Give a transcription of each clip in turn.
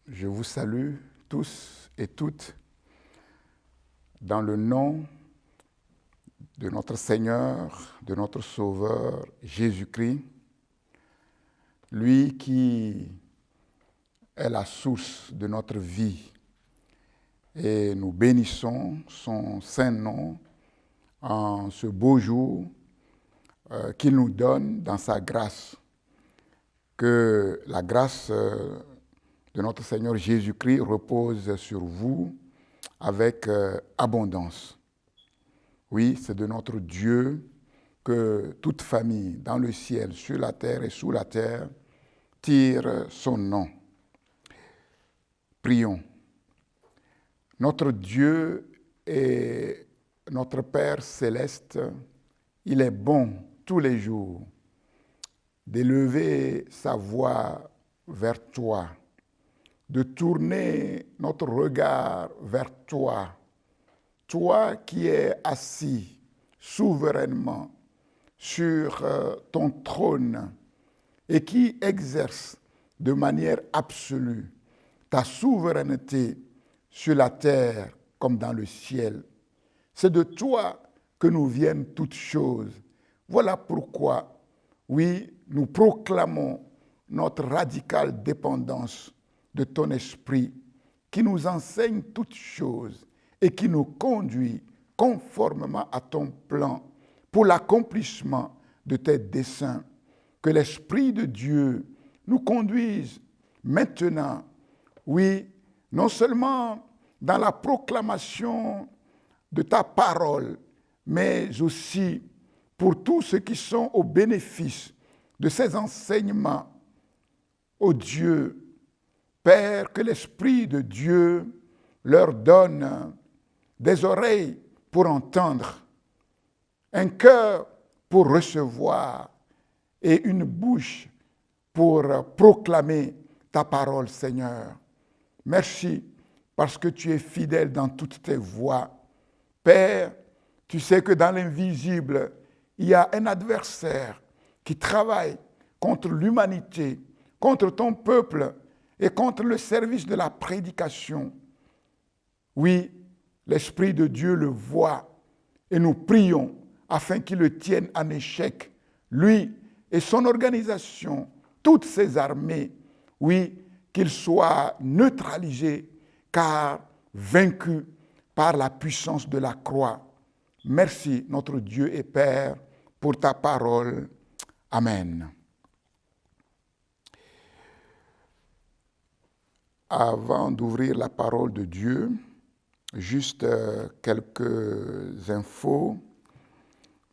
Je vous salue tous et toutes dans le nom de notre Seigneur, de notre Sauveur Jésus-Christ, lui qui est la source de notre vie. Et nous bénissons son saint nom en ce beau jour qu'il nous donne dans sa grâce. Que la grâce de notre Seigneur Jésus-Christ repose sur vous avec abondance. Oui, c'est de notre Dieu que toute famille dans le ciel, sur la terre et sous la terre tire son nom. Prions. Notre Dieu est notre Père céleste. Il est bon tous les jours d'élever sa voix vers toi, de tourner notre regard vers toi, toi qui es assis souverainement sur ton trône et qui exerce de manière absolue ta souveraineté sur la terre comme dans le ciel. C'est de toi que nous viennent toutes choses. Voilà pourquoi, oui, nous proclamons notre radicale dépendance de ton esprit qui nous enseigne toutes choses et qui nous conduit conformément à ton plan pour l'accomplissement de tes desseins. Que l'Esprit de Dieu nous conduise maintenant, oui, non seulement dans la proclamation de ta parole, mais aussi pour tous ceux qui sont au bénéfice de ces enseignements. Ô Dieu, Père, que l'Esprit de Dieu leur donne des oreilles pour entendre, un cœur pour recevoir et une bouche pour proclamer ta parole, Seigneur. Merci parce que tu es fidèle dans toutes tes voies. Père, tu sais que dans l'invisible, il y a un adversaire qui travaille contre l'humanité, contre ton peuple et contre le service de la prédication. Oui, l'Esprit de Dieu le voit et nous prions afin qu'il le tienne en échec, lui et son organisation, toutes ses armées, oui, qu'il soit neutralisé car vaincu par la puissance de la croix. Merci notre Dieu et Père pour ta parole. Amen. Avant d'ouvrir la parole de Dieu, juste quelques infos.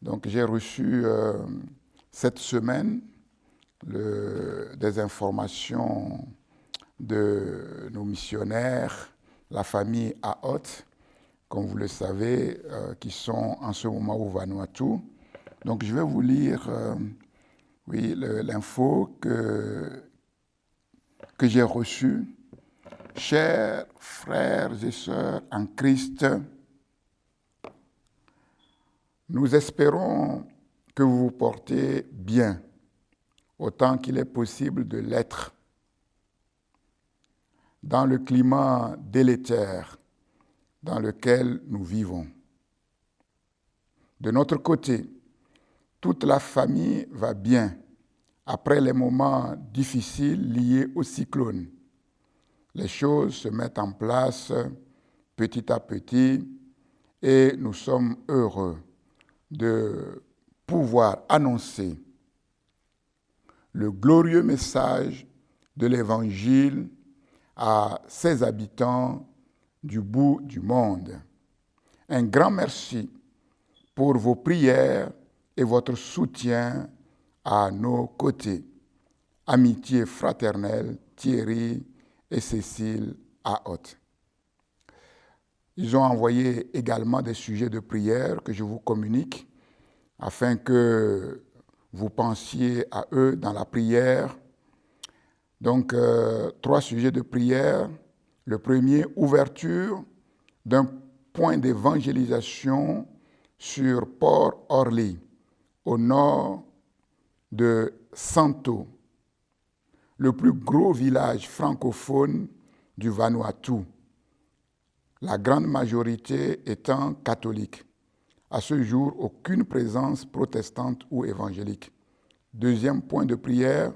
Donc j'ai reçu cette semaine des informations de nos missionnaires, la famille Aot, comme vous le savez, qui sont en ce moment au Vanuatu. Donc je vais vous lire l'info que j'ai reçue. Chers frères et sœurs en Christ, nous espérons que vous vous portez bien, autant qu'il est possible de l'être, dans le climat délétère dans lequel nous vivons. De notre côté, toute la famille va bien après les moments difficiles liés au cyclone. Les choses se mettent en place petit à petit et nous sommes heureux de pouvoir annoncer le glorieux message de l'Évangile à ses habitants du bout du monde. Un grand merci pour vos prières et votre soutien à nos côtés. Amitié fraternelle, Thierry et Cécile Aot. Ils ont envoyé également des sujets de prière que je vous communique afin que vous pensiez à eux dans la prière. Donc, 3 sujets de prière. Le premier, ouverture d'un point d'évangélisation sur Port-Orly, au nord de Santo, le plus gros village francophone du Vanuatu, la grande majorité étant catholique. À ce jour, aucune présence protestante ou évangélique. Deuxième point de prière,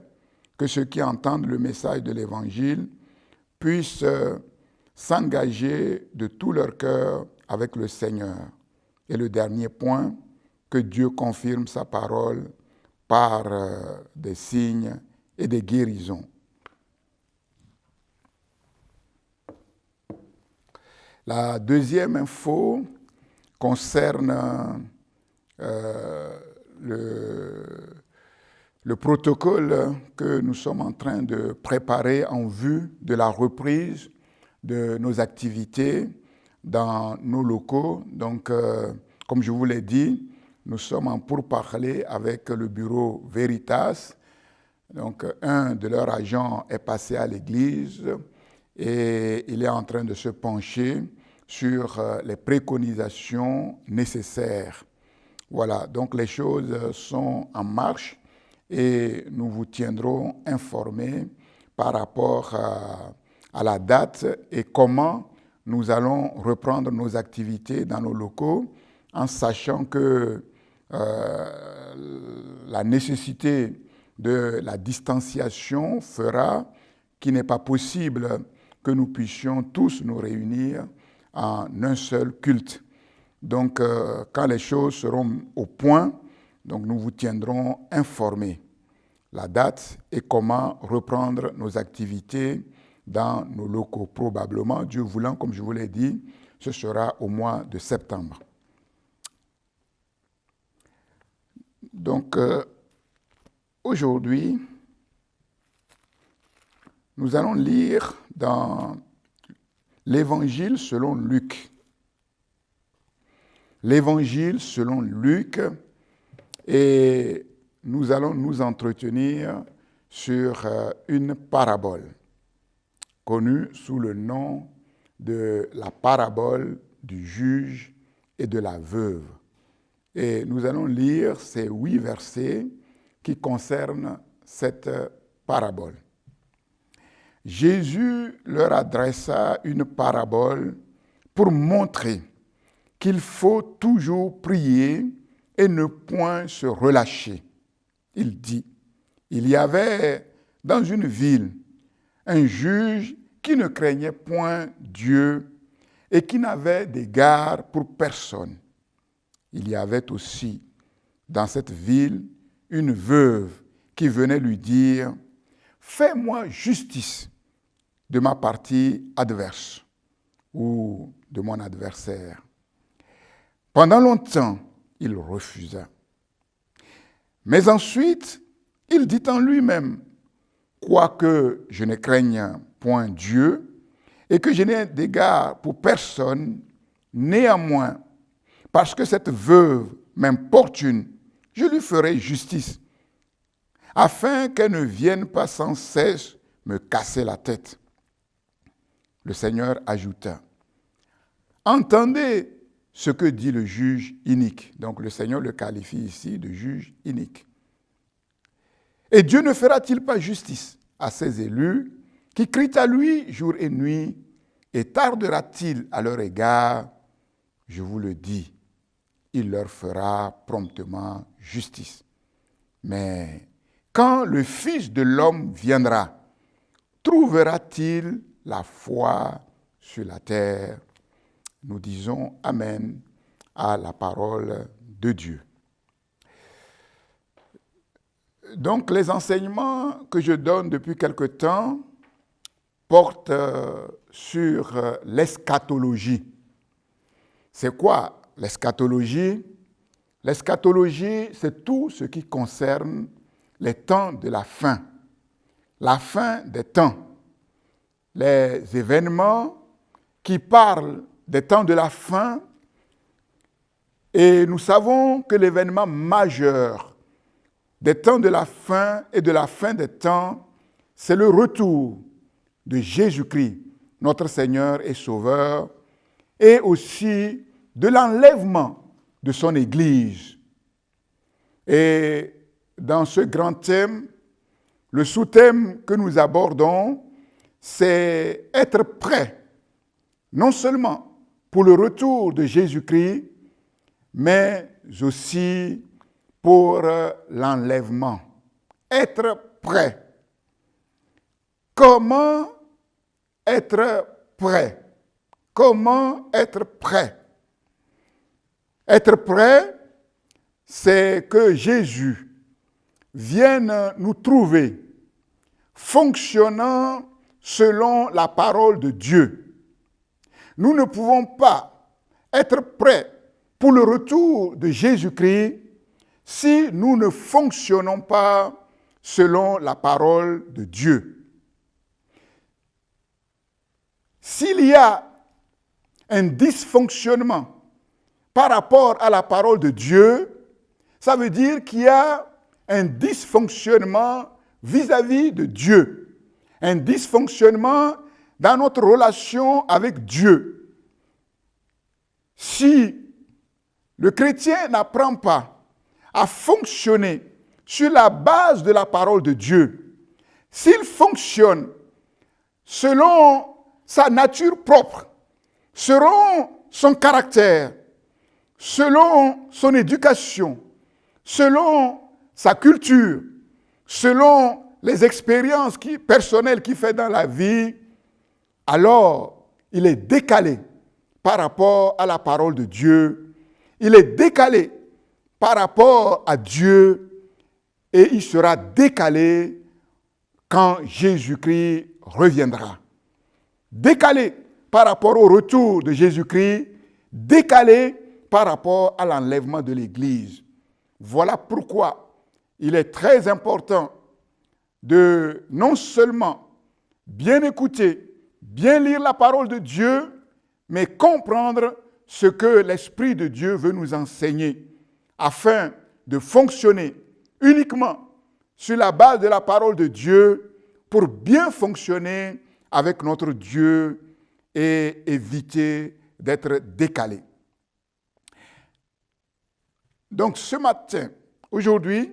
que ceux qui entendent le message de l'Évangile puissent s'engager de tout leur cœur avec le Seigneur. Et le dernier point, que Dieu confirme sa parole par des signes et des guérisons. La deuxième info concerne le protocole que nous sommes en train de préparer en vue de la reprise de nos activités dans nos locaux. Donc, comme je vous l'ai dit, nous sommes en pourparlers avec le bureau Veritas. Donc, un de leurs agents est passé à l'église et il est en train de se pencher sur les préconisations nécessaires. Voilà, donc les choses sont en marche et nous vous tiendrons informés par rapport à la date et comment nous allons reprendre nos activités dans nos locaux en sachant que la nécessité de la distanciation fera qu'il n'est pas possible que nous puissions tous nous réunir en un seul culte. Donc, quand les choses seront au point, donc nous vous tiendrons informés. La date et comment reprendre nos activités dans nos locaux. Probablement, Dieu voulant, comme je vous l'ai dit, ce sera au mois de septembre. Donc, aujourd'hui, nous allons lire dans l'Évangile selon Luc. L'Évangile selon Luc, et nous allons nous entretenir sur une parabole connue sous le nom de la parabole du juge et de la veuve. Et nous allons lire ces 8 versets qui concernent cette parabole. Jésus leur adressa une parabole pour montrer qu'il faut toujours prier et ne point se relâcher. Il dit, il y avait dans une ville un juge qui ne craignait point Dieu et qui n'avait d'égard pour personne. Il y avait aussi dans cette ville une veuve qui venait lui dire, « Fais-moi justice de ma partie adverse ou de mon adversaire. » Pendant longtemps, il refusa. Mais ensuite, il dit en lui-même, « Quoique je ne craigne point Dieu et que je n'ai d'égard pour personne, néanmoins, parce que cette veuve m'importune, je lui ferai justice, afin qu'elle ne vienne pas sans cesse me casser la tête. » Le Seigneur ajouta, « Entendez ce que dit le juge inique. » Donc le Seigneur le qualifie ici de juge inique. « Et Dieu ne fera-t-il pas justice à ses élus qui crient à lui jour et nuit, et tardera-t-il à leur égard? Je vous le dis, il leur fera promptement justice. Mais quand le Fils de l'homme viendra, trouvera-t-il la foi sur la terre? Nous disons Amen à la parole de Dieu. Donc, les enseignements que je donne depuis quelque temps portent sur l'eschatologie. C'est quoi l'eschatologie? L'eschatologie, c'est tout ce qui concerne les temps de la fin des temps, les événements qui parlent des temps de la fin, et nous savons que l'événement majeur des temps de la fin et de la fin des temps, c'est le retour de Jésus-Christ, notre Seigneur et Sauveur, et aussi de l'enlèvement de son Église. Et dans ce grand thème, le sous-thème que nous abordons, c'est être prêt, non seulement pour le retour de Jésus-Christ, mais aussi pour l'enlèvement. Être prêt. Comment être prêt? Comment être prêt? Être prêt, c'est que Jésus vienne nous trouver fonctionnant selon la parole de Dieu. Nous ne pouvons pas être prêts pour le retour de Jésus-Christ si nous ne fonctionnons pas selon la parole de Dieu. S'il y a un dysfonctionnement par rapport à la parole de Dieu, ça veut dire qu'il y a un dysfonctionnement vis-à-vis de Dieu, un dysfonctionnement dans notre relation avec Dieu. Si le chrétien n'apprend pas à fonctionner sur la base de la parole de Dieu, s'il fonctionne selon sa nature propre, selon son caractère, selon son éducation, selon sa culture, selon les expériences personnelles qu'il fait dans la vie, alors il est décalé par rapport à la parole de Dieu. Il est décalé par rapport à Dieu et il sera décalé quand Jésus-Christ reviendra. Décalé par rapport au retour de Jésus-Christ, décalé par rapport à l'enlèvement de l'Église. Voilà pourquoi il est très important de non seulement bien écouter, bien lire la parole de Dieu, mais comprendre ce que l'Esprit de Dieu veut nous enseigner, afin de fonctionner uniquement sur la base de la parole de Dieu pour bien fonctionner avec notre Dieu et éviter d'être décalé. Donc ce matin, aujourd'hui,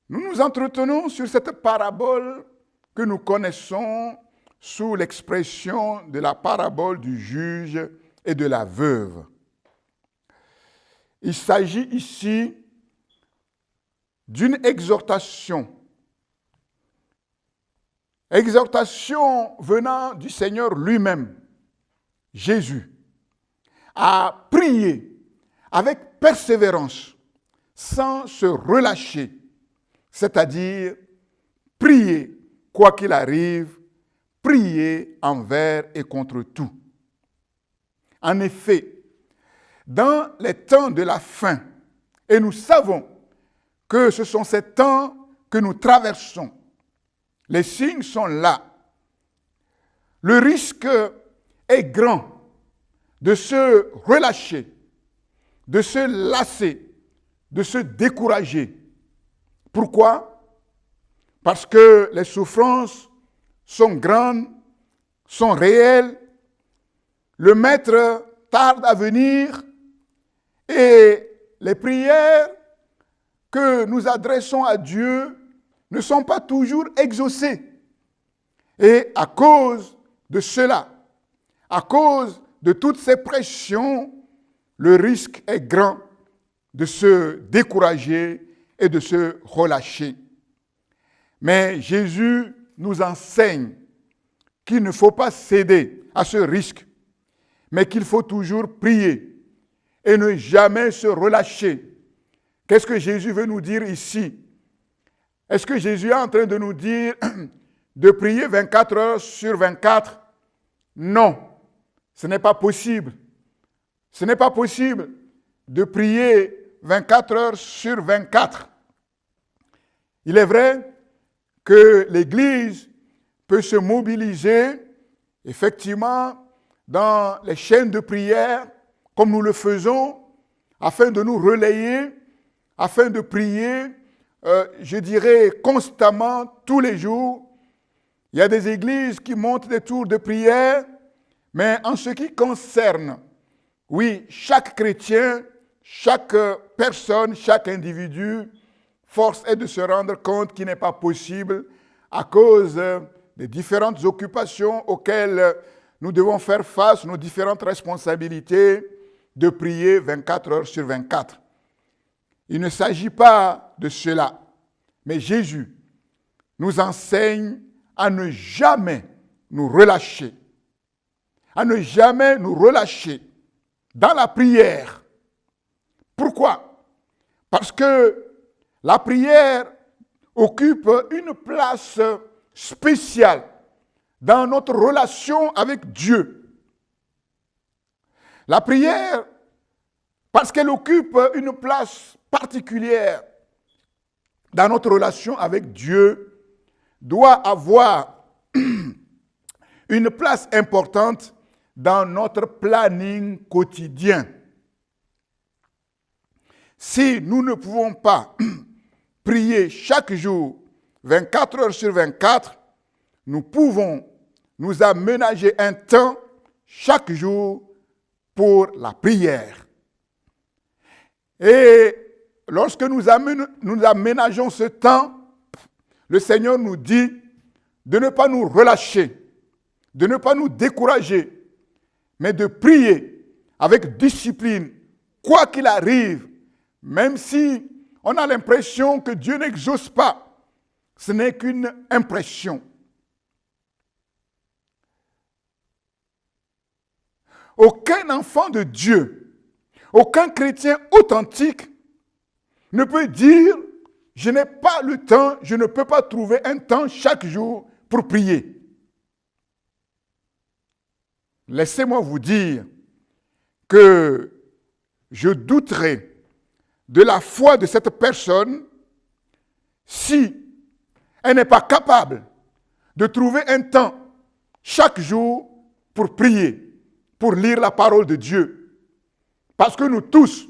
nous nous entretenons sur cette parabole que nous connaissons sous l'expression de la parabole du juge et de la veuve. Il s'agit ici d'une exhortation. Exhortation venant du Seigneur lui-même, Jésus, à prier avec persévérance, sans se relâcher, c'est-à-dire prier quoi qu'il arrive, prier envers et contre tout. En effet, dans les temps de la fin, et nous savons que ce sont ces temps que nous traversons, les signes sont là. Le risque est grand de se relâcher, de se lasser, de se décourager. Pourquoi? Parce que les souffrances sont grandes, sont réelles, le maître tarde à venir et les prières que nous adressons à Dieu ne sont pas toujours exaucées. Et à cause de cela, à cause de toutes ces pressions, le risque est grand de se décourager et de se relâcher. Mais Jésus nous enseigne qu'il ne faut pas céder à ce risque, mais qu'il faut toujours prier et ne jamais se relâcher. Qu'est-ce que Jésus veut nous dire ici? Est-ce que Jésus est en train de nous dire de prier 24 heures sur 24? Non, ce n'est pas possible. Ce n'est pas possible de prier 24 heures sur 24. Il est vrai que l'Église peut se mobiliser, effectivement, dans les chaînes de prière, comme nous le faisons, afin de nous relayer, afin de prier, je dirais, constamment, tous les jours. Il y a des églises qui montent des tours de prière, mais en ce qui concerne, oui, chaque chrétien, chaque personne, chaque individu, force est de se rendre compte qu'il n'est pas possible à cause des différentes occupations auxquelles nous devons faire face, nos différentes responsabilités, de prier 24 heures sur 24. Il ne s'agit pas de cela, mais Jésus nous enseigne à ne jamais nous relâcher, à ne jamais nous relâcher dans la prière. Pourquoi? Parce que la prière occupe une place spéciale dans notre relation avec Dieu. La prière, parce qu'elle occupe une place particulière dans notre relation avec Dieu, doit avoir une place importante dans notre planning quotidien. Si nous ne pouvons pas prier chaque jour, 24 heures sur 24, nous pouvons nous aménager un temps chaque jour pour la prière. Et lorsque nous aménageons ce temps, le Seigneur nous dit de ne pas nous relâcher, de ne pas nous décourager, mais de prier avec discipline, quoi qu'il arrive, même si on a l'impression que Dieu n'exauce pas. Ce n'est qu'une impression. Aucun enfant de Dieu, aucun chrétien authentique ne peut dire « Je n'ai pas le temps, je ne peux pas trouver un temps chaque jour pour prier ». Laissez-moi vous dire que je douterai de la foi de cette personne si elle n'est pas capable de trouver un temps chaque jour pour prier, pour lire la parole de Dieu. Parce que nous tous,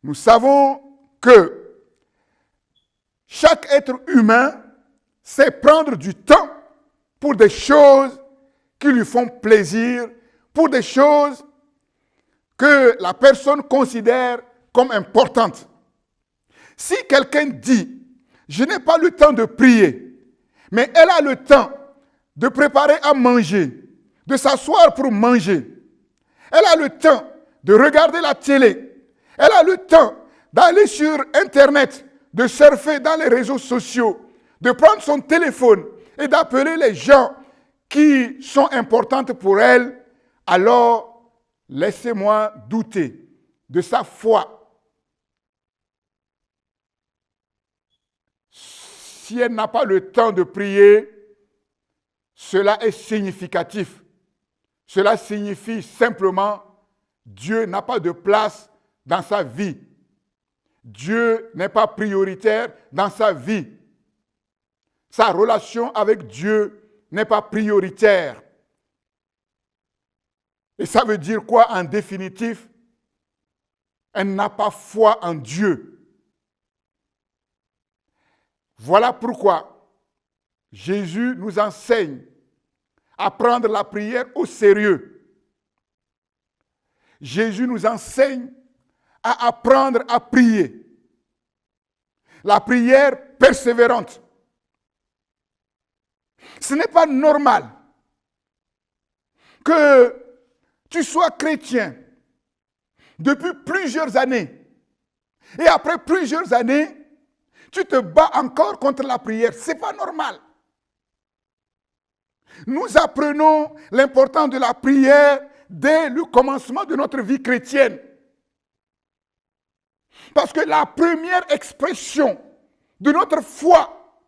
nous savons que chaque être humain sait prendre du temps pour des choses qui lui font plaisir, pour des choses que la personne considère comme importantes. Si quelqu'un dit « Je n'ai pas le temps de prier », mais elle a le temps de préparer à manger, de s'asseoir pour manger, elle a le temps de regarder la télé, elle a le temps d'aller sur Internet, de surfer dans les réseaux sociaux, de prendre son téléphone et d'appeler les gens qui sont importantes pour elle, alors laissez-moi douter de sa foi. Si elle n'a pas le temps de prier, cela est significatif. Cela signifie simplement Dieu n'a pas de place dans sa vie. Dieu n'est pas prioritaire dans sa vie. Sa relation avec Dieu n'est pas prioritaire. Et ça veut dire quoi en définitif? Elle n'a pas foi en Dieu. Voilà pourquoi Jésus nous enseigne à prendre la prière au sérieux. Jésus nous enseigne à apprendre à prier. La prière persévérante. Ce n'est pas normal que tu sois chrétien depuis plusieurs années et après plusieurs années, tu te bats encore contre la prière. Ce n'est pas normal. Nous apprenons l'importance de la prière dès le commencement de notre vie chrétienne. Parce que la première expression de notre foi,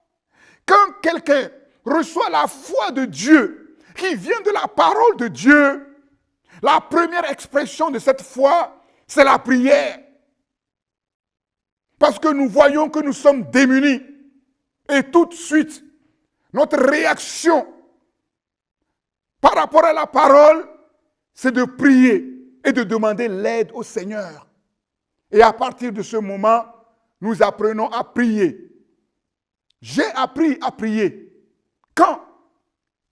quand quelqu'un reçoit la foi de Dieu, qui vient de la parole de Dieu, la première expression de cette foi, c'est la prière. Parce que nous voyons que nous sommes démunis. Et tout de suite, notre réaction par rapport à la parole, c'est de prier et de demander l'aide au Seigneur. Et à partir de ce moment, nous apprenons à prier. J'ai appris à prier. Quand?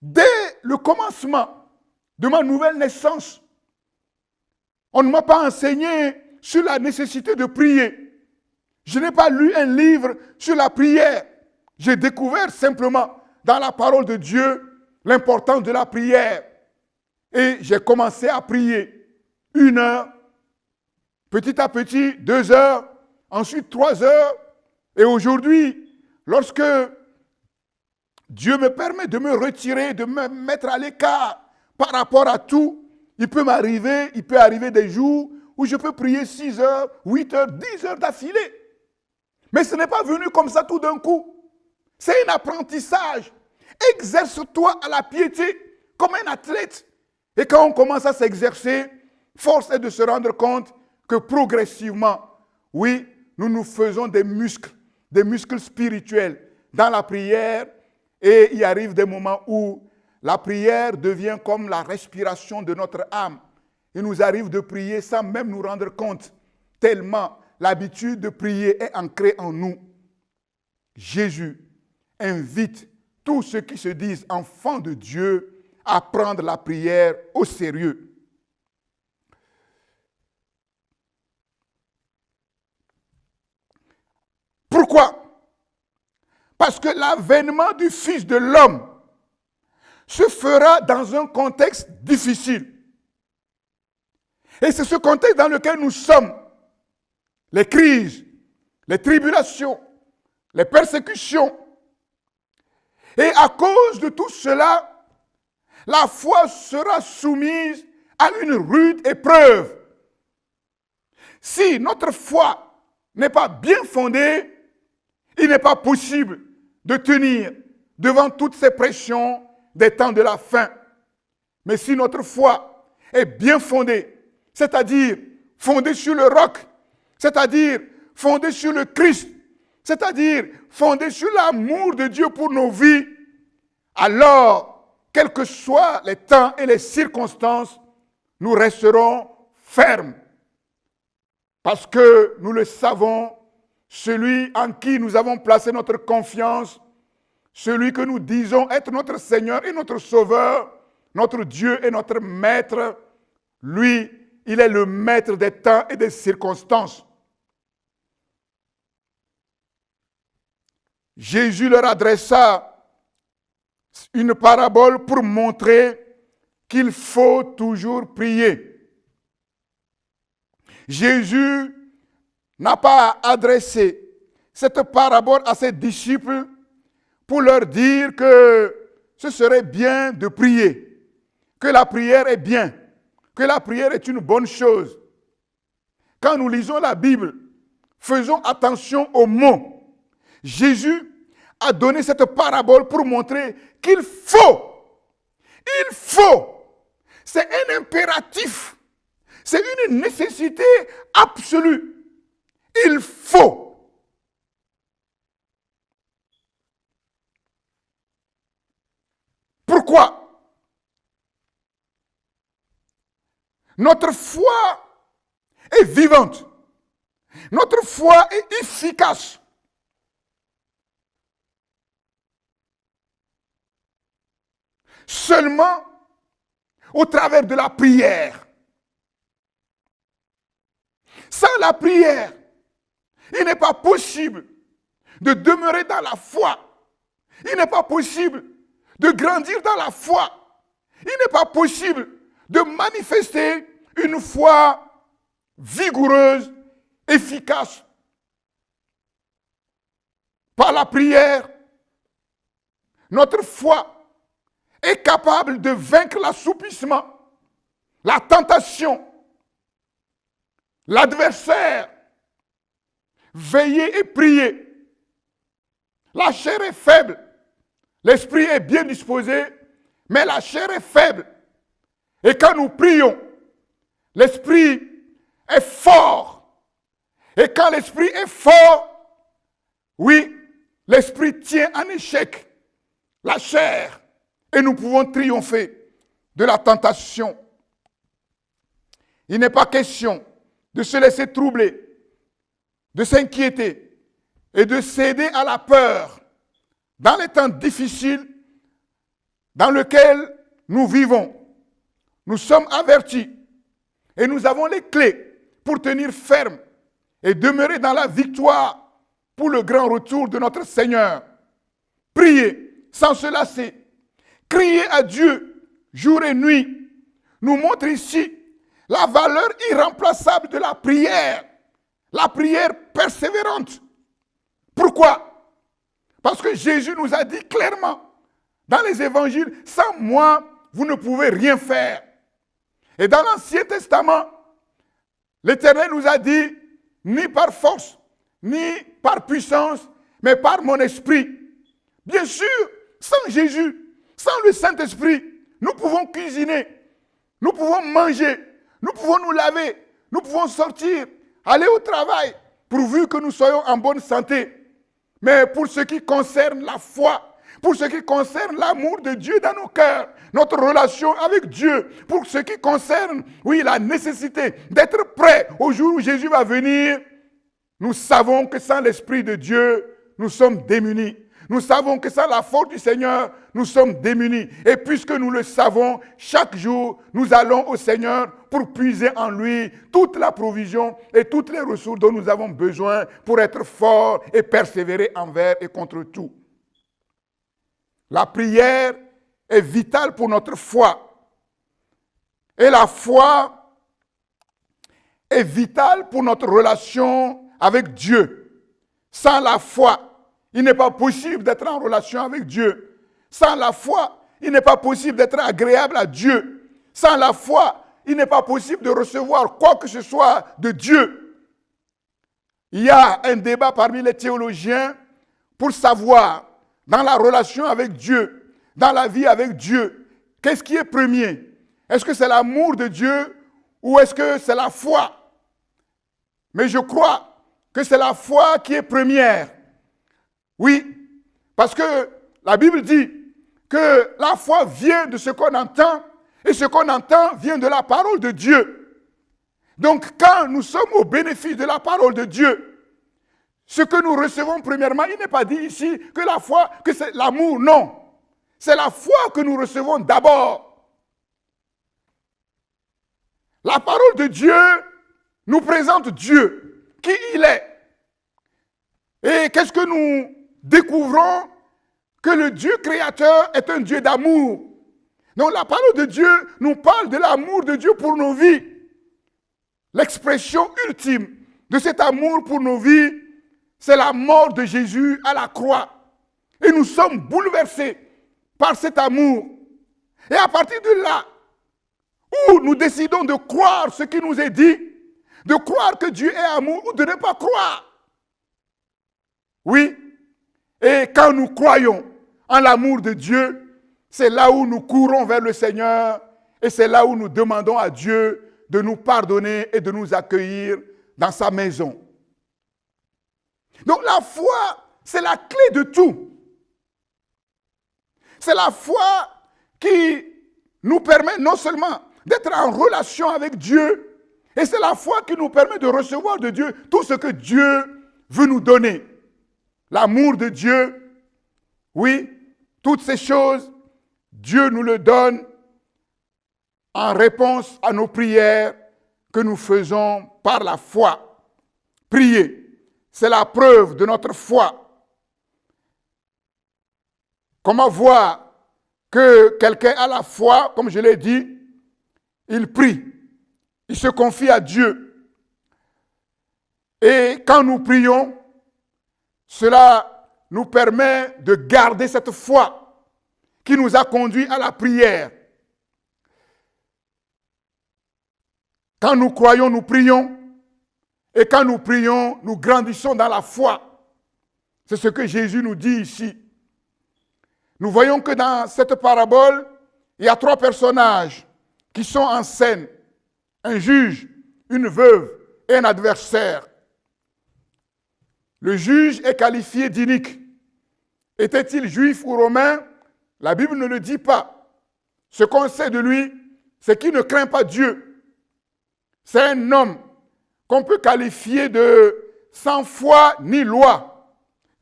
Dès le commencement de ma nouvelle naissance, on ne m'a pas enseigné sur la nécessité de prier. Je n'ai pas lu un livre sur la prière. J'ai découvert simplement dans la parole de Dieu l'importance de la prière. Et j'ai commencé à prier 1 heure, petit à petit 2 heures, ensuite 3 heures. Et aujourd'hui, lorsque Dieu me permet de me retirer, de me mettre à l'écart par rapport à tout, il peut arriver des jours où je peux prier 6 heures, 8 heures, 10 heures d'affilée. Mais ce n'est pas venu comme ça tout d'un coup. C'est un apprentissage. Exerce-toi à la piété comme un athlète. Et quand on commence à s'exercer, force est de se rendre compte que progressivement, oui, nous nous faisons des muscles spirituels dans la prière. Et il arrive des moments où la prière devient comme la respiration de notre âme. Il nous arrive de prier sans même nous rendre compte, tellement l'habitude de prier est ancrée en nous. Jésus invite tous ceux qui se disent enfants de Dieu à prendre la prière au sérieux. Pourquoi? Parce que l'avènement du Fils de l'homme se fera dans un contexte difficile. Et c'est ce contexte dans lequel nous sommes. Les crises, les tribulations, les persécutions. Et à cause de tout cela, la foi sera soumise à une rude épreuve. Si notre foi n'est pas bien fondée, il n'est pas possible de tenir devant toutes ces pressions des temps de la fin. Mais si notre foi est bien fondée, c'est-à-dire fondée sur le roc, c'est-à-dire fondée sur le Christ, c'est-à-dire fondée sur l'amour de Dieu pour nos vies, alors, quels que soient les temps et les circonstances, nous resterons fermes. Parce que nous le savons, celui en qui nous avons placé notre confiance, celui que nous disons être notre Seigneur et notre Sauveur, notre Dieu et notre Maître, lui, il est le maître des temps et des circonstances. Jésus leur adressa une parabole pour montrer qu'il faut toujours prier. Jésus n'a pas adressé cette parabole à ses disciples pour leur dire que ce serait bien de prier, que la prière est bien, que la prière est une bonne chose. Quand nous lisons la Bible, faisons attention aux mots. Jésus a donné cette parabole pour montrer qu'il faut, c'est un impératif, c'est une nécessité absolue. Il faut. Pourquoi? Notre foi est vivante. Notre foi est efficace. Seulement au travers de la prière. Sans la prière, il n'est pas possible de demeurer dans la foi. Il n'est pas possible de grandir dans la foi. Il n'est pas possible de manifester une foi vigoureuse, efficace. Par la prière, notre foi est capable de vaincre l'assoupissement, la tentation, l'adversaire. Veillez et priez. La chair est faible. L'esprit est bien disposé, mais la chair est faible. Et quand nous prions, l'esprit est fort. Et quand l'esprit est fort, oui, l'esprit tient en échec la chair. Et nous pouvons triompher de la tentation. Il n'est pas question de se laisser troubler, de s'inquiéter et de céder à la peur dans les temps difficiles dans lesquels nous vivons. Nous sommes avertis et nous avons les clés pour tenir ferme et demeurer dans la victoire pour le grand retour de notre Seigneur. Priez sans se lasser. Crier à Dieu jour et nuit nous montre ici la valeur irremplaçable de la prière persévérante. Pourquoi? Parce que Jésus nous a dit clairement dans les évangiles, sans moi, vous ne pouvez rien faire. Et dans l'Ancien Testament, l'Éternel nous a dit, ni par force, ni par puissance, mais par mon esprit. Bien sûr, sans Jésus, sans le Saint-Esprit, nous pouvons cuisiner, nous pouvons manger, nous pouvons nous laver, nous pouvons sortir, aller au travail, pourvu que nous soyons en bonne santé. Mais pour ce qui concerne la foi, pour ce qui concerne l'amour de Dieu dans nos cœurs, notre relation avec Dieu, pour ce qui concerne, oui, la nécessité d'être prêt au jour où Jésus va venir, nous savons que sans l'Esprit de Dieu, nous sommes démunis. Nous savons que sans la force du Seigneur, nous sommes démunis. Et puisque nous le savons, chaque jour, nous allons au Seigneur pour puiser en lui toute la provision et toutes les ressources dont nous avons besoin pour être forts et persévérer envers et contre tout. La prière est vitale pour notre foi. Et la foi est vitale pour notre relation avec Dieu. Sans la foi, il n'est pas possible d'être en relation avec Dieu. Sans la foi, il n'est pas possible d'être agréable à Dieu. Sans la foi, il n'est pas possible de recevoir quoi que ce soit de Dieu. Il y a un débat parmi les théologiens pour savoir, dans la relation avec Dieu, dans la vie avec Dieu, qu'est-ce qui est premier? Est-ce que c'est l'amour de Dieu ou est-ce que c'est la foi? Mais je crois que c'est la foi qui est première. Oui, parce que la Bible dit que la foi vient de ce qu'on entend et ce qu'on entend vient de la parole de Dieu. Donc quand nous sommes au bénéfice de la parole de Dieu, ce que nous recevons premièrement, il n'est pas dit ici que la foi, que c'est l'amour, non. C'est la foi que nous recevons d'abord. La parole de Dieu nous présente Dieu, qui il est. Et qu'est-ce que nous découvrons? Que le Dieu créateur est un Dieu d'amour. Donc la parole de Dieu nous parle de l'amour de Dieu pour nos vies. L'expression ultime de cet amour pour nos vies, c'est la mort de Jésus à la croix. Et nous sommes bouleversés par cet amour. Et à partir de là, où nous décidons de croire ce qui nous est dit, de croire que Dieu est amour ou de ne pas croire. Oui, et quand nous croyons en l'amour de Dieu, c'est là où nous courons vers le Seigneur et c'est là où nous demandons à Dieu de nous pardonner et de nous accueillir dans sa maison. Donc la foi, c'est la clé de tout. C'est la foi qui nous permet non seulement d'être en relation avec Dieu, et c'est la foi qui nous permet de recevoir de Dieu tout ce que Dieu veut nous donner. L'amour de Dieu, oui, toutes ces choses, Dieu nous le donne en réponse à nos prières que nous faisons par la foi. Prier, c'est la preuve de notre foi. Comment voir que quelqu'un a la foi, comme je l'ai dit, il prie, il se confie à Dieu. Et quand nous prions, cela nous permet de garder cette foi qui nous a conduits à la prière. Quand nous croyons, nous prions. Et quand nous prions, nous grandissons dans la foi. C'est ce que Jésus nous dit ici. Nous voyons que dans cette parabole, il y a 3 personnages qui sont en scène. Un juge, une veuve et un adversaire. Le juge est qualifié d'inique. Était-il juif ou romain? La Bible ne le dit pas. Ce qu'on sait de lui, c'est qu'il ne craint pas Dieu. C'est un homme qu'on peut qualifier de sans foi ni loi,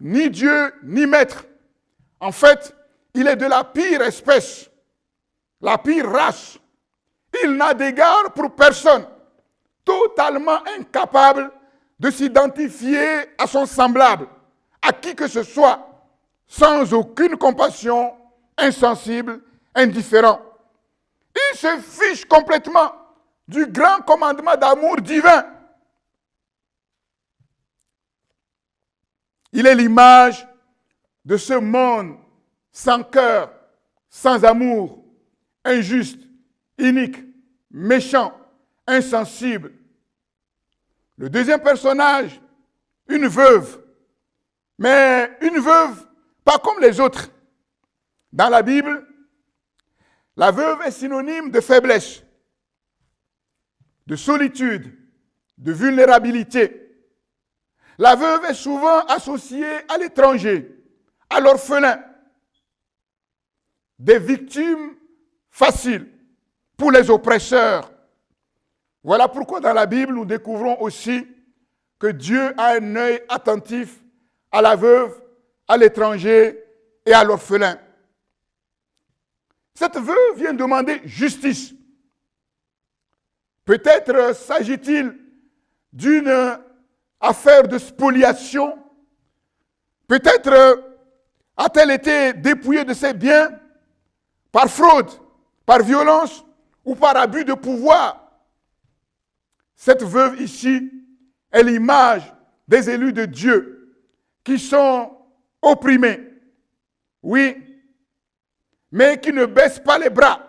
ni Dieu ni maître. En fait, il est de la pire espèce, la pire race. Il n'a d'égard pour personne, totalement incapable de s'identifier à son semblable, à qui que ce soit, sans aucune compassion, insensible, indifférent. Il se fiche complètement du grand commandement d'amour divin. Il est l'image de ce monde sans cœur, sans amour, injuste, inique, méchant, insensible. Le deuxième personnage, une veuve, mais une veuve pas comme les autres. Dans la Bible, la veuve est synonyme de faiblesse, de solitude, de vulnérabilité. La veuve est souvent associée à l'étranger, à l'orphelin, des victimes faciles pour les oppresseurs. Voilà pourquoi dans la Bible, nous découvrons aussi que Dieu a un œil attentif à la veuve, à l'étranger et à l'orphelin. Cette veuve vient demander justice. Peut-être s'agit-il d'une affaire de spoliation. Peut-être a-t-elle été dépouillée de ses biens par fraude, par violence ou par abus de pouvoir. Cette veuve ici est l'image des élus de Dieu qui sont opprimés, oui, mais qui ne baissent pas les bras,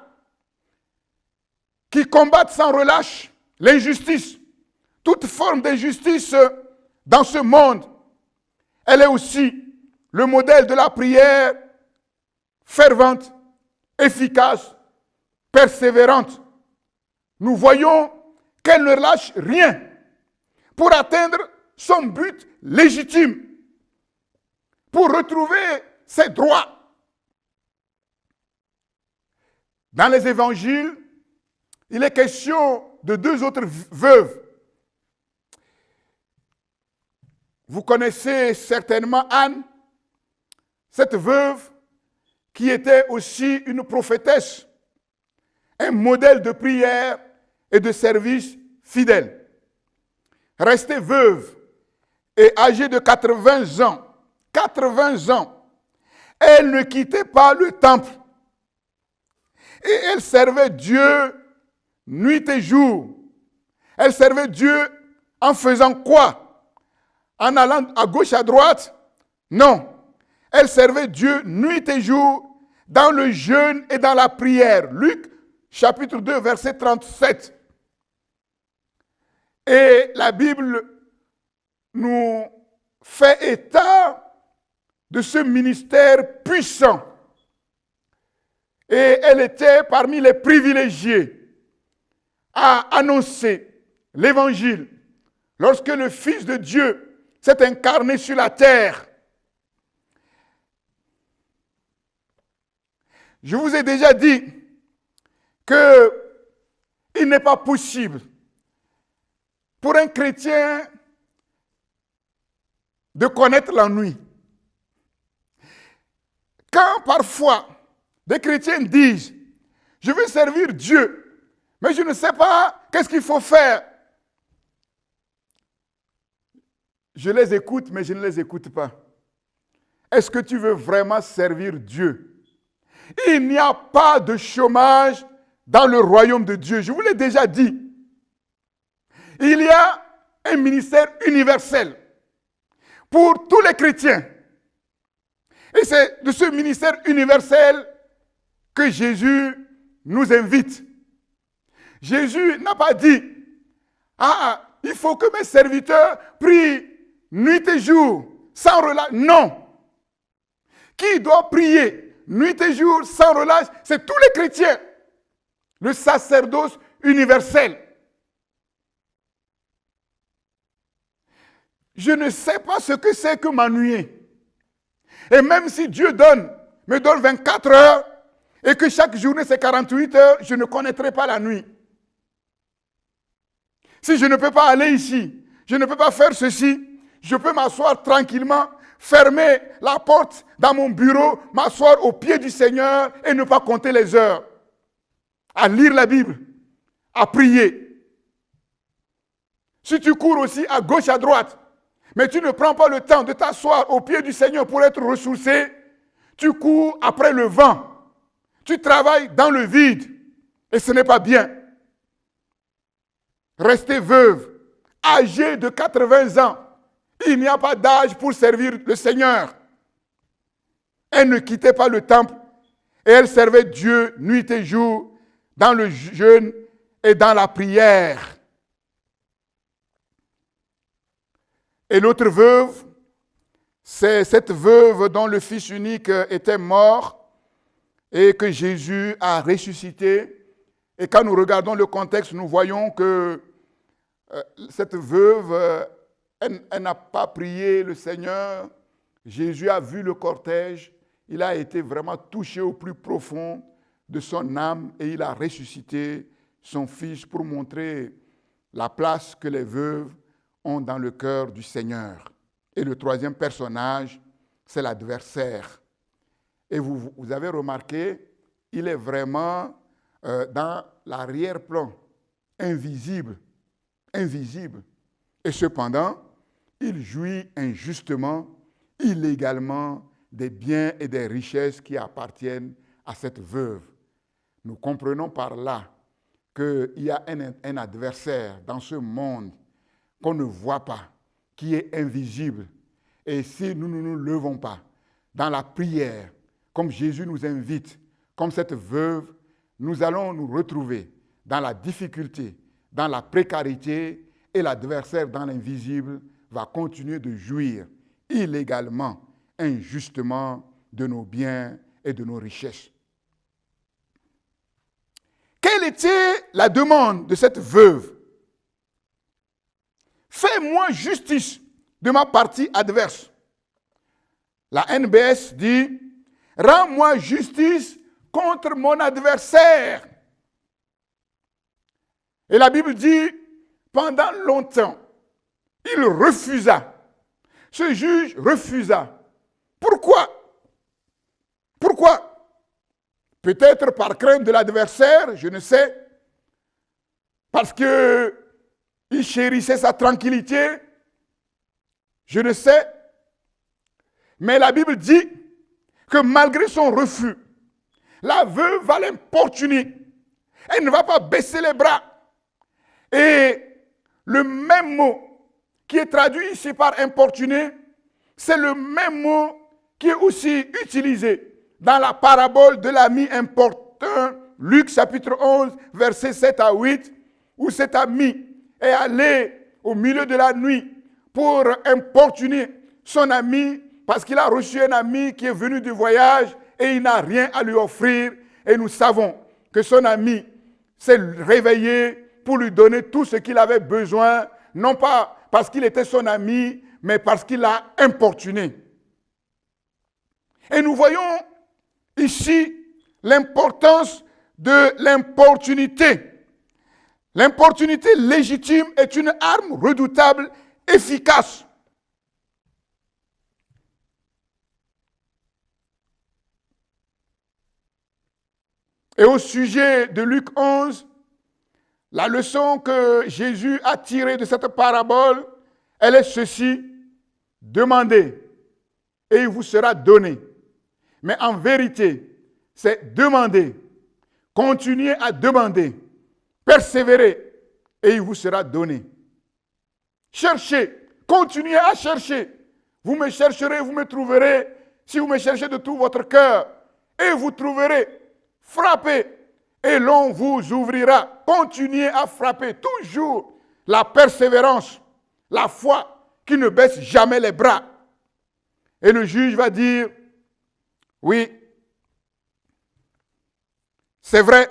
qui combattent sans relâche l'injustice, toute forme d'injustice dans ce monde. Elle est aussi le modèle de la prière fervente, efficace, persévérante. Nous voyons qu'elle ne lâche rien pour atteindre son but légitime, pour retrouver ses droits. Dans les évangiles, il est question de deux autres veuves. Vous connaissez certainement Anne, cette veuve qui était aussi une prophétesse, un modèle de prière et de service fidèle. Restée veuve et âgée de 80 ans, elle ne quittait pas le temple. Et elle servait Dieu nuit et jour. Elle servait Dieu en faisant quoi? En allant à gauche, à droite? Non. Elle servait Dieu nuit et jour dans le jeûne et dans la prière. Luc chapitre 2, verset 37. Et la Bible nous fait état de ce ministère puissant. Et elle était parmi les privilégiés à annoncer l'évangile lorsque le Fils de Dieu s'est incarné sur la terre. Je vous ai déjà dit qu'il n'est pas possible pour un chrétien de connaître l'ennui. Quand parfois des chrétiens disent « Je veux servir Dieu, mais je ne sais pas qu'est-ce qu'il faut faire », je les écoute, mais je ne les écoute pas. Est-ce que tu veux vraiment servir Dieu? Il n'y a pas de chômage dans le royaume de Dieu. Je vous l'ai déjà dit. Il y a un ministère universel pour tous les chrétiens. Et c'est de ce ministère universel que Jésus nous invite. Jésus n'a pas dit « Ah, il faut que mes serviteurs prient nuit et jour, sans relâche. » Non. Qui doit prier nuit et jour, sans relâche? C'est tous les chrétiens. Le sacerdoce universel. Je ne sais pas ce que c'est que m'ennuyer. Et même si Dieu me donne 24 heures, et que chaque journée c'est 48 heures, je ne connaîtrai pas la nuit. Si je ne peux pas aller ici, je ne peux pas faire ceci, je peux m'asseoir tranquillement, fermer la porte dans mon bureau, m'asseoir au pied du Seigneur et ne pas compter les heures. À lire la Bible, à prier. Si tu cours aussi à gauche, à droite, mais tu ne prends pas le temps de t'asseoir au pied du Seigneur pour être ressourcé, tu cours après le vent, tu travailles dans le vide, et ce n'est pas bien. Restez veuve, âgée de 80 ans, il n'y a pas d'âge pour servir le Seigneur. Elle ne quittait pas le temple, et elle servait Dieu nuit et jour, dans le jeûne et dans la prière. Et l'autre veuve, c'est cette veuve dont le fils unique était mort et que Jésus a ressuscité. Et quand nous regardons le contexte, nous voyons que cette veuve, elle n'a pas prié le Seigneur. Jésus a vu le cortège. Il a été vraiment touché au plus profond de son âme et il a ressuscité son fils pour montrer la place que les veuves ont dans le cœur du Seigneur. Et le troisième personnage, c'est l'adversaire. Et vous avez remarqué, il est vraiment dans l'arrière-plan, invisible. Et cependant, il jouit injustement, illégalement, des biens et des richesses qui appartiennent à cette veuve. Nous comprenons par là qu'il y a un adversaire dans ce monde qu'on ne voit pas, qui est invisible. Et si nous ne nous levons pas dans la prière, comme Jésus nous invite, comme cette veuve, nous allons nous retrouver dans la difficulté, dans la précarité, et l'adversaire dans l'invisible va continuer de jouir illégalement, injustement de nos biens et de nos richesses. Quelle était la demande de cette veuve? Fais-moi justice de ma partie adverse. La NBS dit, rends-moi justice contre mon adversaire. Et la Bible dit, pendant longtemps, il refusa. Ce juge refusa. Pourquoi? Pourquoi? Peut-être par crainte de l'adversaire, je ne sais. Parce qu'il chérissait sa tranquillité, je ne sais. Mais la Bible dit que malgré son refus, la veuve va l'importuner. Elle ne va pas baisser les bras. Et le même mot qui est traduit ici par importuner, c'est le même mot qui est aussi utilisé dans la parabole de l'ami importun, Luc chapitre 11, versets 7 à 8, où cet ami est allé au milieu de la nuit pour importuner son ami parce qu'il a reçu un ami qui est venu du voyage et il n'a rien à lui offrir. Et nous savons que son ami s'est réveillé pour lui donner tout ce qu'il avait besoin, non pas parce qu'il était son ami, mais parce qu'il l'a importuné. Et nous voyons ici l'importance de l'importunité. L'importunité légitime est une arme redoutable, efficace. Et au sujet de Luc 11, la leçon que Jésus a tirée de cette parabole, elle est ceci: demandez et il vous sera donné. Mais en vérité, c'est demander, continuez à demander, persévérer et il vous sera donné. Cherchez, continuez à chercher. Vous me chercherez, vous me trouverez, si vous me cherchez de tout votre cœur, et vous trouverez. Frappez et l'on vous ouvrira. Continuez à frapper, toujours la persévérance, la foi qui ne baisse jamais les bras. Et le juge va dire, oui, c'est vrai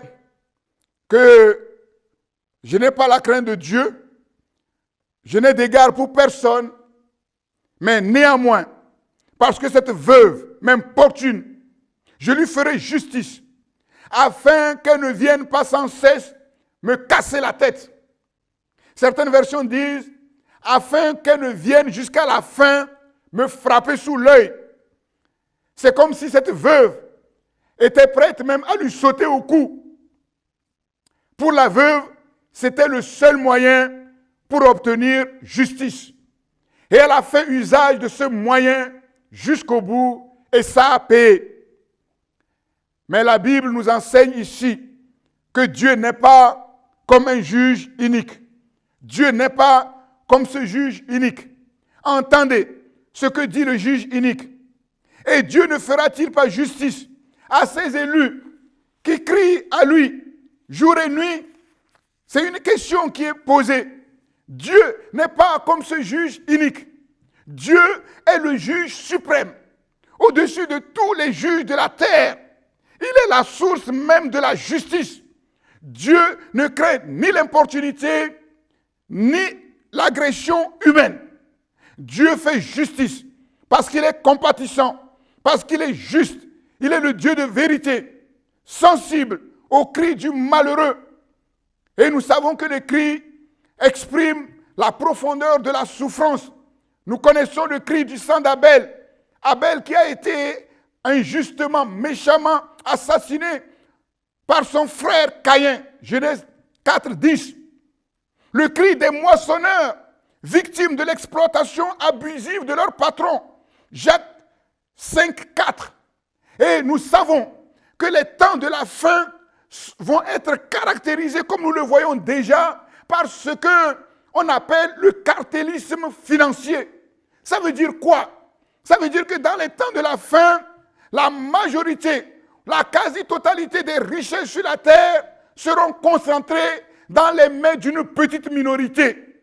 que je n'ai pas la crainte de Dieu, je n'ai d'égard pour personne, mais néanmoins, parce que cette veuve m'importune, je lui ferai justice, afin qu'elle ne vienne pas sans cesse me casser la tête. Certaines versions disent, afin qu'elle ne vienne jusqu'à la fin me frapper sous l'œil. C'est comme si cette veuve était prête même à lui sauter au cou. Pour la veuve, c'était le seul moyen pour obtenir justice. Et elle a fait usage de ce moyen jusqu'au bout et ça a payé. Mais la Bible nous enseigne ici que Dieu n'est pas comme un juge unique. Dieu n'est pas comme ce juge unique. Entendez ce que dit le juge unique. Et Dieu ne fera-t-il pas justice à ses élus qui crient à lui jour et nuit? C'est une question qui est posée. Dieu n'est pas comme ce juge unique. Dieu est le juge suprême, au-dessus de tous les juges de la terre. Il est la source même de la justice. Dieu ne craint ni l'importunité, ni l'agression humaine. Dieu fait justice parce qu'il est compatissant, parce qu'il est juste. Il est le Dieu de vérité, sensible aux cris du malheureux. Et nous savons que les cris expriment la profondeur de la souffrance. Nous connaissons le cri du sang d'Abel. Abel qui a été injustement, méchamment assassiné par son frère Caïn. Genèse 4, 10. Le cri des moissonneurs, victimes de l'exploitation abusive de leur patron. Jacques 5, 4. Et nous savons que les temps de la fin vont être caractérisés, comme nous le voyons déjà, par ce qu'on appelle le cartélisme financier. Ça veut dire quoi? Ça veut dire que dans les temps de la fin, la majorité, la quasi-totalité des richesses sur la terre seront concentrées dans les mains d'une petite minorité.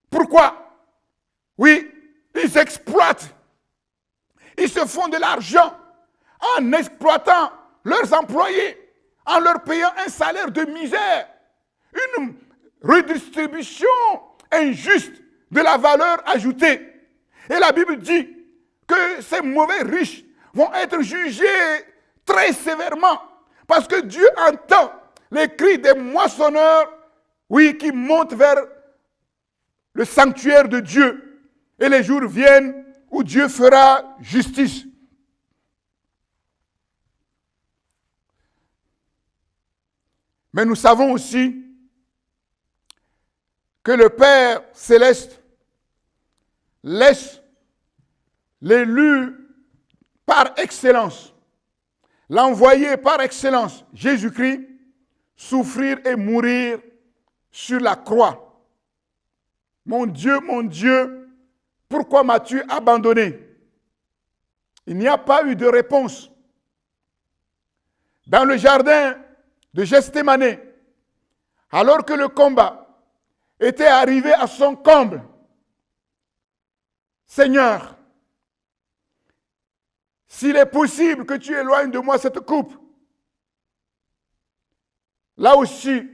Pourquoi? Oui, ils exploitent. Ils se font de l'argent en exploitant leurs employés, en leur payant un salaire de misère, une redistribution injuste de la valeur ajoutée. Et la Bible dit que ces mauvais riches vont être jugés très sévèrement parce que Dieu entend les cris des moissonneurs, oui, qui montent vers le sanctuaire de Dieu. Et les jours viennent où Dieu fera justice. Mais nous savons aussi que le Père céleste laisse l'élu par excellence, l'envoyé par excellence, Jésus-Christ, souffrir et mourir sur la croix. Mon Dieu, pourquoi m'as-tu abandonné? Il n'y a pas eu de réponse. Dans le jardin de Gethsémani, alors que le combat était arrivé à son comble, Seigneur, s'il est possible que tu éloignes de moi cette coupe, là aussi,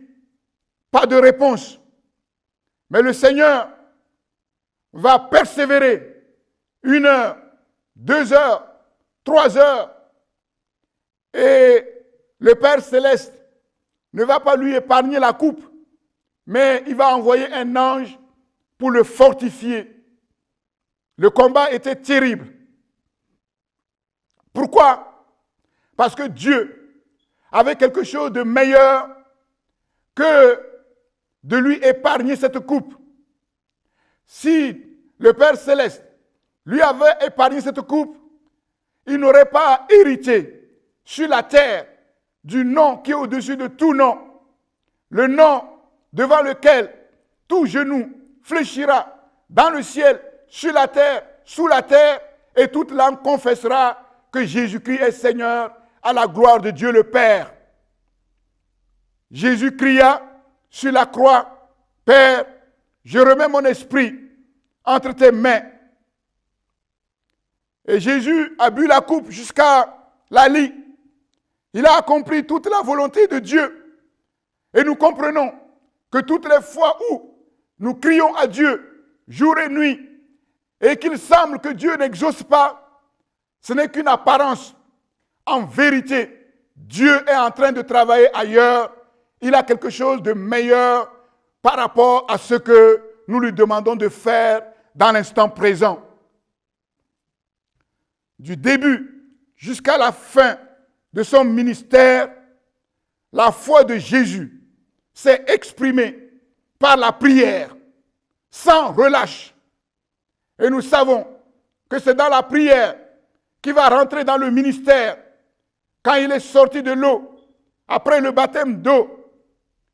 pas de réponse. Mais le Seigneur va persévérer 1 heure, 2 heures, 3 heures. Et le Père Céleste ne va pas lui épargner la coupe, mais il va envoyer un ange pour le fortifier. Le combat était terrible. Pourquoi? Parce que Dieu avait quelque chose de meilleur que de lui épargner cette coupe. Si le Père Céleste lui avait épargné cette coupe, il n'aurait pas hérité sur la terre du nom qui est au-dessus de tout nom. Le nom devant lequel tout genou fléchira dans le ciel, sur la terre, sous la terre, et toute langue confessera que Jésus-Christ est Seigneur à la gloire de Dieu le Père. Jésus cria sur la croix, Père, je remets mon esprit entre tes mains. Et Jésus a bu la coupe jusqu'à la lie. Il a accompli toute la volonté de Dieu. Et nous comprenons que toutes les fois où nous crions à Dieu, jour et nuit, et qu'il semble que Dieu n'exauce pas, ce n'est qu'une apparence. En vérité, Dieu est en train de travailler ailleurs. Il a quelque chose de meilleur par rapport à ce que nous lui demandons de faire dans l'instant présent. Du début jusqu'à la fin de son ministère, la foi de Jésus s'est exprimée par la prière, sans relâche. Et nous savons que c'est dans la prière qu'il va rentrer dans le ministère. quand il est sorti de l'eau, après le baptême d'eau,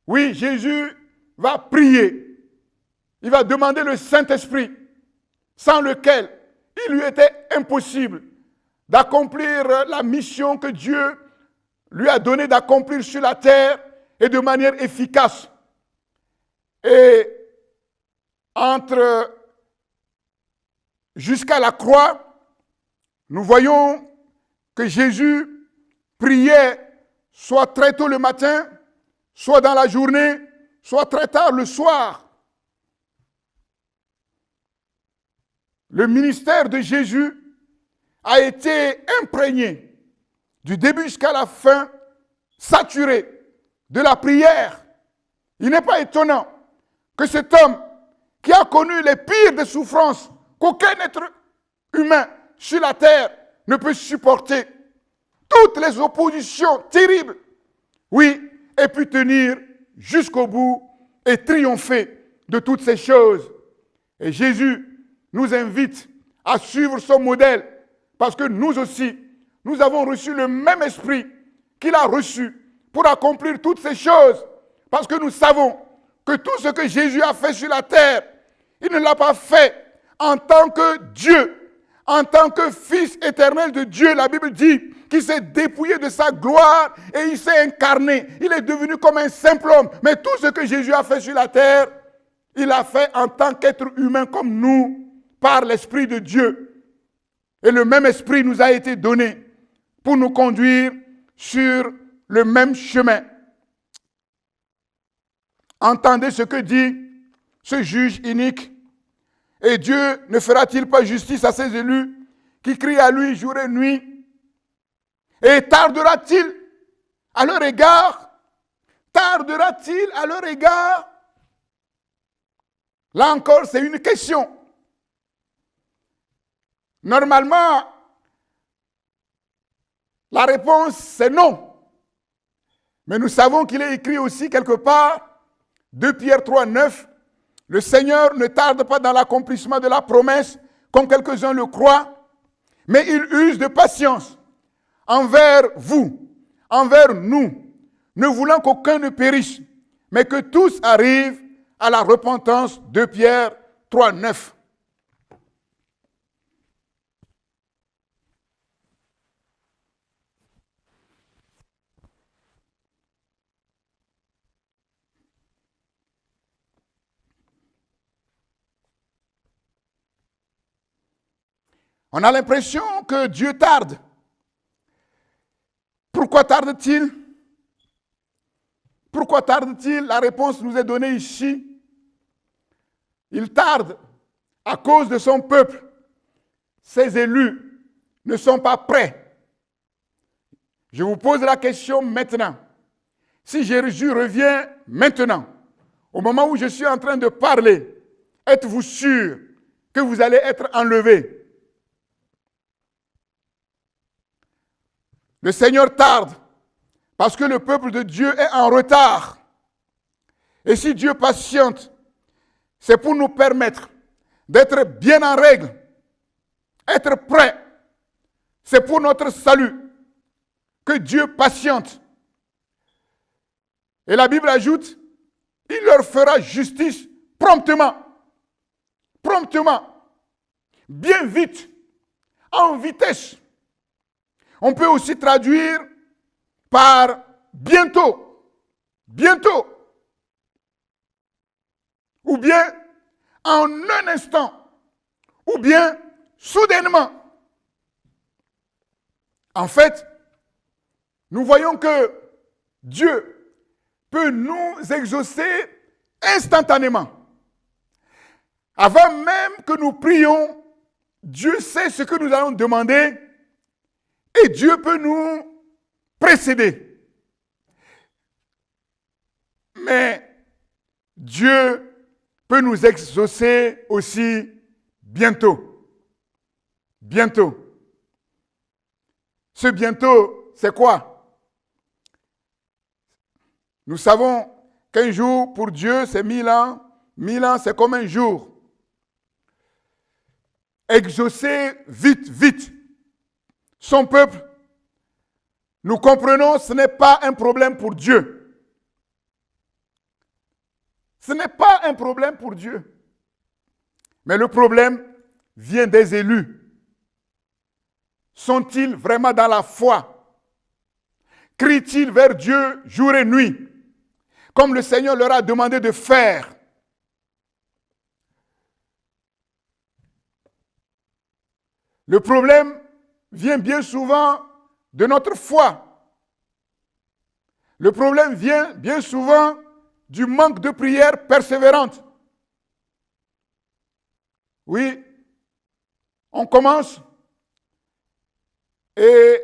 oui, Jésus va prier. Il va demander le Saint-Esprit, sans lequel il lui était impossible d'accomplir la mission que Dieu lui a donnée d'accomplir sur la terre et de manière efficace. Et jusqu'à la croix, nous voyons que Jésus priait soit très tôt le matin, soit dans la journée, soit très tard le soir. Le ministère de Jésus a été imprégné, du début jusqu'à la fin, saturé de la prière. Il n'est pas étonnant que cet homme qui a connu les pires des souffrances qu'aucun être humain sur la terre ne peut supporter, toutes les oppositions terribles, oui, ait pu tenir jusqu'au bout et triompher de toutes ces choses. Et Jésus nous invite à suivre son modèle parce que nous aussi, nous avons reçu le même esprit qu'il a reçu pour accomplir toutes ces choses. Parce que nous savons que tout ce que Jésus a fait sur la terre, il ne l'a pas fait en tant que Dieu, en tant que Fils éternel de Dieu. La Bible dit qu'il s'est dépouillé de sa gloire et il s'est incarné. Il est devenu comme un simple homme. Mais tout ce que Jésus a fait sur la terre, il l'a fait en tant qu'être humain comme nous, par l'Esprit de Dieu. Et le même Esprit nous a été donné pour nous conduire sur le même chemin. Entendez ce que dit ce juge inique. Et Dieu ne fera-t-il pas justice à ses élus qui crient à lui jour et nuit? Et tardera-t-il à leur égard? Tardera-t-il à leur égard? Là encore, c'est une question. Normalement, la réponse, c'est non. Mais nous savons qu'il est écrit aussi quelque part, 2 Pierre 3, 9, le Seigneur ne tarde pas dans l'accomplissement de la promesse, comme quelques-uns le croient, mais il use de patience envers vous, envers nous, ne voulant qu'aucun ne périsse, mais que tous arrivent à la repentance. 2 Pierre 3, 9. On a l'impression que Dieu tarde. Pourquoi tarde-t-il? Pourquoi tarde-t-il? La réponse nous est donnée ici. Il tarde à cause de son peuple. Ses élus ne sont pas prêts. Je vous pose la question maintenant. Si Jésus revient maintenant, au moment où je suis en train de parler, êtes-vous sûr que vous allez être enlevés? Le Seigneur tarde parce que le peuple de Dieu est en retard. Et si Dieu patiente, c'est pour nous permettre d'être bien en règle, être prêts. C'est pour notre salut que Dieu patiente. Et la Bible ajoute, il leur fera justice promptement. Promptement. Bien vite. En vitesse. On peut aussi traduire par bientôt. Bientôt. Ou bien en un instant. Ou bien soudainement. En fait, nous voyons que Dieu peut nous exaucer instantanément. Avant même que nous prions, Dieu sait ce que nous allons demander et Dieu peut nous précéder. Mais Dieu peut nous exaucer aussi bientôt. Bientôt. Ce bientôt, c'est quoi? Nous savons qu'un jour pour Dieu, c'est 1000 ans. 1000 ans, c'est comme un jour. Exaucer vite, vite son peuple nous comprenons, ce n'est pas un problème pour Dieu. Ce n'est pas un problème pour Dieu. Mais le problème vient des élus. Sont-ils vraiment dans la foi? Crient-ils vers Dieu jour et nuit, comme le Seigneur leur a demandé de faire? Le problème vient bien souvent de notre foi. Le problème vient bien souvent du manque de prière persévérante. Oui, on commence et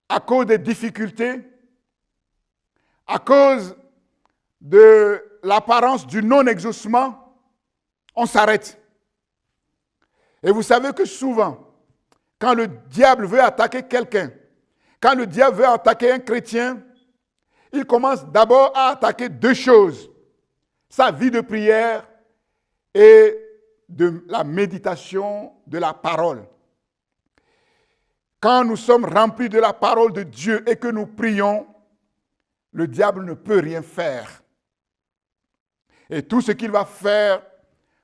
à cause des difficultés, à cause de l'apparence du non-exaucement, on s'arrête. Et vous savez que souvent, quand le diable veut attaquer quelqu'un, quand le diable veut attaquer un chrétien, il commence d'abord à attaquer deux choses: sa vie de prière et de la méditation de la parole. Quand nous sommes remplis de la parole de Dieu et que nous prions, le diable ne peut rien faire. Et tout ce qu'il va faire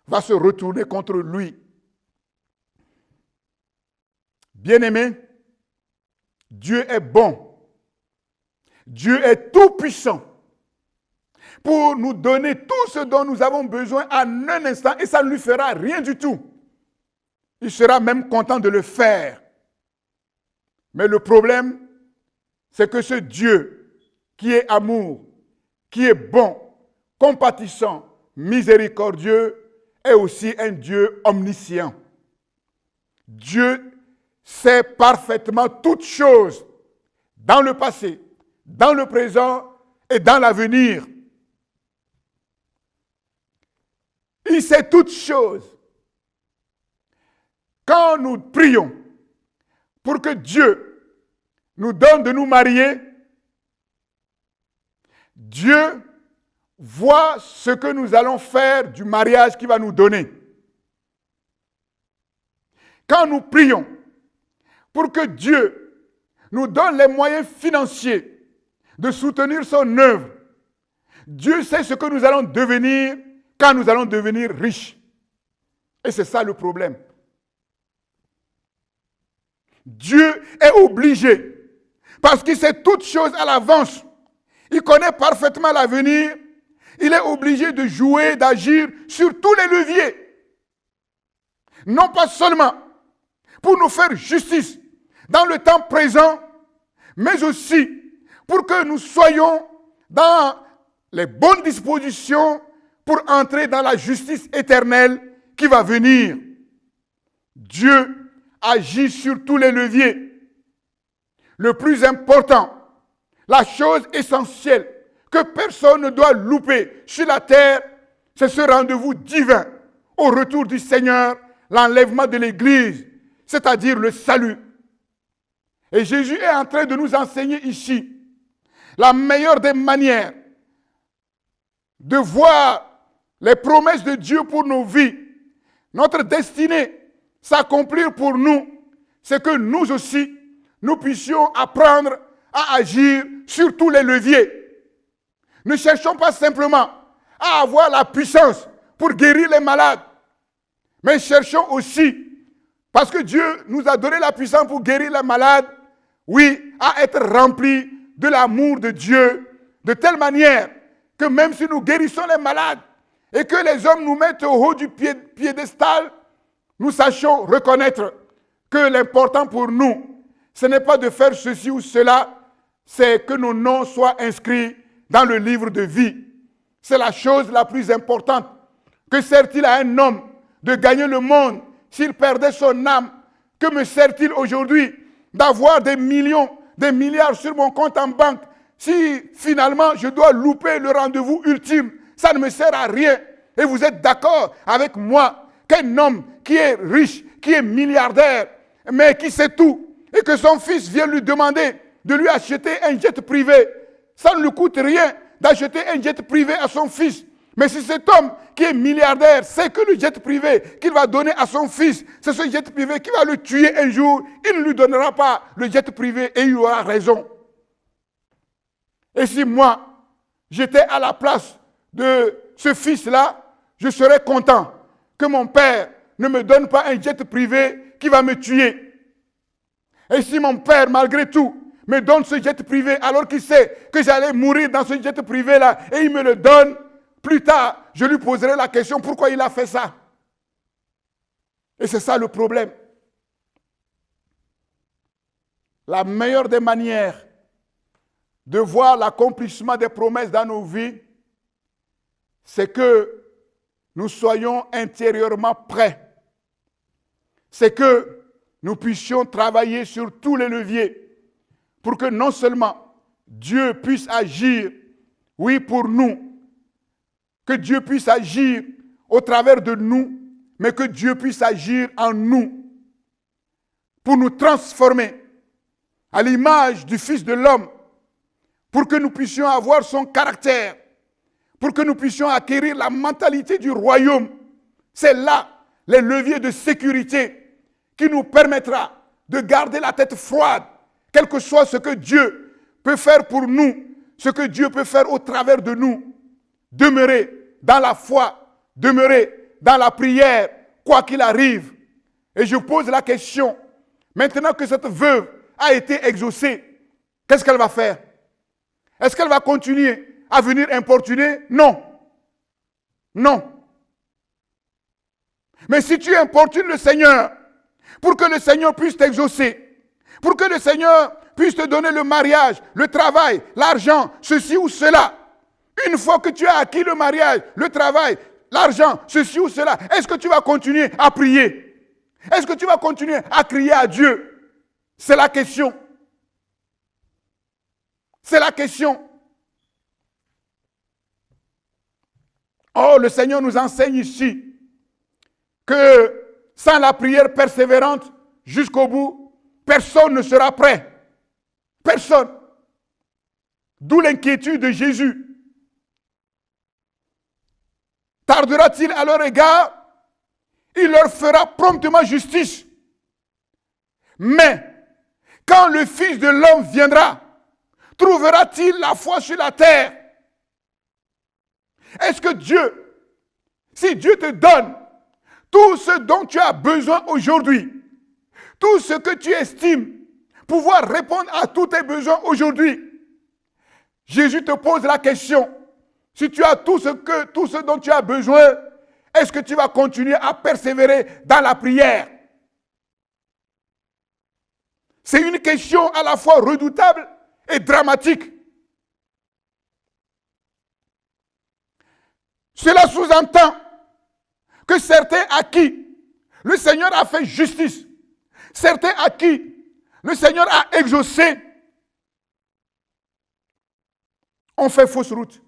va se retourner contre lui. Bien-aimés, Dieu est bon. Dieu est tout-puissant pour nous donner tout ce dont nous avons besoin en un instant, et ça ne lui fera rien du tout. Il sera même content de le faire. Mais le problème, c'est que ce Dieu qui est amour, qui est bon, compatissant, miséricordieux, est aussi un Dieu omniscient. Dieu sait parfaitement toutes choses dans le passé, dans le présent et dans l'avenir. Il sait toutes choses. Quand nous prions pour que Dieu nous donne de nous marier, Dieu voit ce que nous allons faire du mariage qu'il va nous donner. Quand nous prions pour que Dieu nous donne les moyens financiers de soutenir son œuvre, Dieu sait ce que nous allons devenir quand nous allons devenir riches. Et c'est ça le problème. Dieu est obligé, parce qu'il sait toutes choses à l'avance, il connaît parfaitement l'avenir, il est obligé de jouer, d'agir sur tous les leviers. Non pas seulement pour nous faire justice dans le temps présent, mais aussi pour que nous soyons dans les bonnes dispositions pour entrer dans la justice éternelle qui va venir. Dieu agit sur tous les leviers. Le plus important, la chose essentielle que personne ne doit louper sur la terre, c'est ce rendez-vous divin au retour du Seigneur, l'enlèvement de l'Église, c'est-à-dire le salut. Et Jésus est en train de nous enseigner ici la meilleure des manières de voir les promesses de Dieu pour nos vies, notre destinée s'accomplir pour nous, c'est que nous aussi, nous puissions apprendre à agir sur tous les leviers. Ne cherchons pas simplement à avoir la puissance pour guérir les malades, mais cherchons aussi, parce que Dieu nous a donné la puissance pour guérir les malades, oui, à être remplis de l'amour de Dieu, de telle manière que même si nous guérissons les malades et que les hommes nous mettent au haut du piédestal, nous sachions reconnaître que l'important pour nous, ce n'est pas de faire ceci ou cela, c'est que nos noms soient inscrits dans le livre de vie. C'est la chose la plus importante. Que sert-il à un homme de gagner le monde s'il perdait son âme? Que me sert-il aujourd'hui d'avoir des millions, des milliards sur mon compte en banque si finalement je dois louper le rendez-vous ultime? Ça ne me sert à rien. Et vous êtes d'accord avec moi qu'un homme qui est riche, qui est milliardaire, mais qui sait tout, et que son fils vient lui demander de lui acheter un jet privé, ça ne lui coûte rien d'acheter un jet privé à son fils. Mais si cet homme qui est milliardaire sait que le jet privé qu'il va donner à son fils, c'est ce jet privé qui va le tuer un jour, il ne lui donnera pas le jet privé et il aura raison. Et si moi, j'étais à la place de ce fils-là, je serais content que mon père ne me donne pas un jet privé qui va me tuer. Et si mon père, malgré tout, me donne ce jet privé alors qu'il sait que j'allais mourir dans ce jet privé-là et il me le donne, plus tard, je lui poserai la question pourquoi il a fait ça. Et c'est ça le problème. La meilleure des manières de voir l'accomplissement des promesses dans nos vies, c'est que nous soyons intérieurement prêts. C'est que nous puissions travailler sur tous les leviers pour que non seulement Dieu puisse agir, oui, pour nous, que Dieu puisse agir au travers de nous, mais que Dieu puisse agir en nous pour nous transformer à l'image du Fils de l'homme, pour que nous puissions avoir son caractère, pour que nous puissions acquérir la mentalité du royaume. C'est là les leviers de sécurité qui nous permettra de garder la tête froide, quel que soit ce que Dieu peut faire pour nous, ce que Dieu peut faire au travers de nous. Demeurer dans la foi, demeurer dans la prière, quoi qu'il arrive. Et je pose la question, maintenant que cette veuve a été exaucée, qu'est-ce qu'elle va faire? Est-ce qu'elle va continuer à venir importuner? Non. Non. Mais si tu importunes le Seigneur, pour que le Seigneur puisse t'exaucer, pour que le Seigneur puisse te donner le mariage, le travail, l'argent, ceci ou cela, une fois que tu as acquis le mariage, le travail, l'argent, ceci ou cela, est-ce que tu vas continuer à prier? Est-ce que tu vas continuer à crier à Dieu? C'est la question. C'est la question. Oh, le Seigneur nous enseigne ici que sans la prière persévérante jusqu'au bout, personne ne sera prêt. Personne. D'où l'inquiétude de Jésus. Tardera-t-il à leur égard? Il leur fera promptement justice. Mais quand le Fils de l'homme viendra, trouvera-t-il la foi sur la terre? Est-ce que Dieu, si Dieu te donne tout ce dont tu as besoin aujourd'hui, tout ce que tu estimes pouvoir répondre à tous tes besoins aujourd'hui, Jésus te pose la question, si tu as tout ce dont tu as besoin, est-ce que tu vas continuer à persévérer dans la prière? C'est une question à la fois redoutable et dramatique. Cela sous-entend que certains à qui le Seigneur a fait justice, certains à qui le Seigneur a exaucé, ont fait fausse route.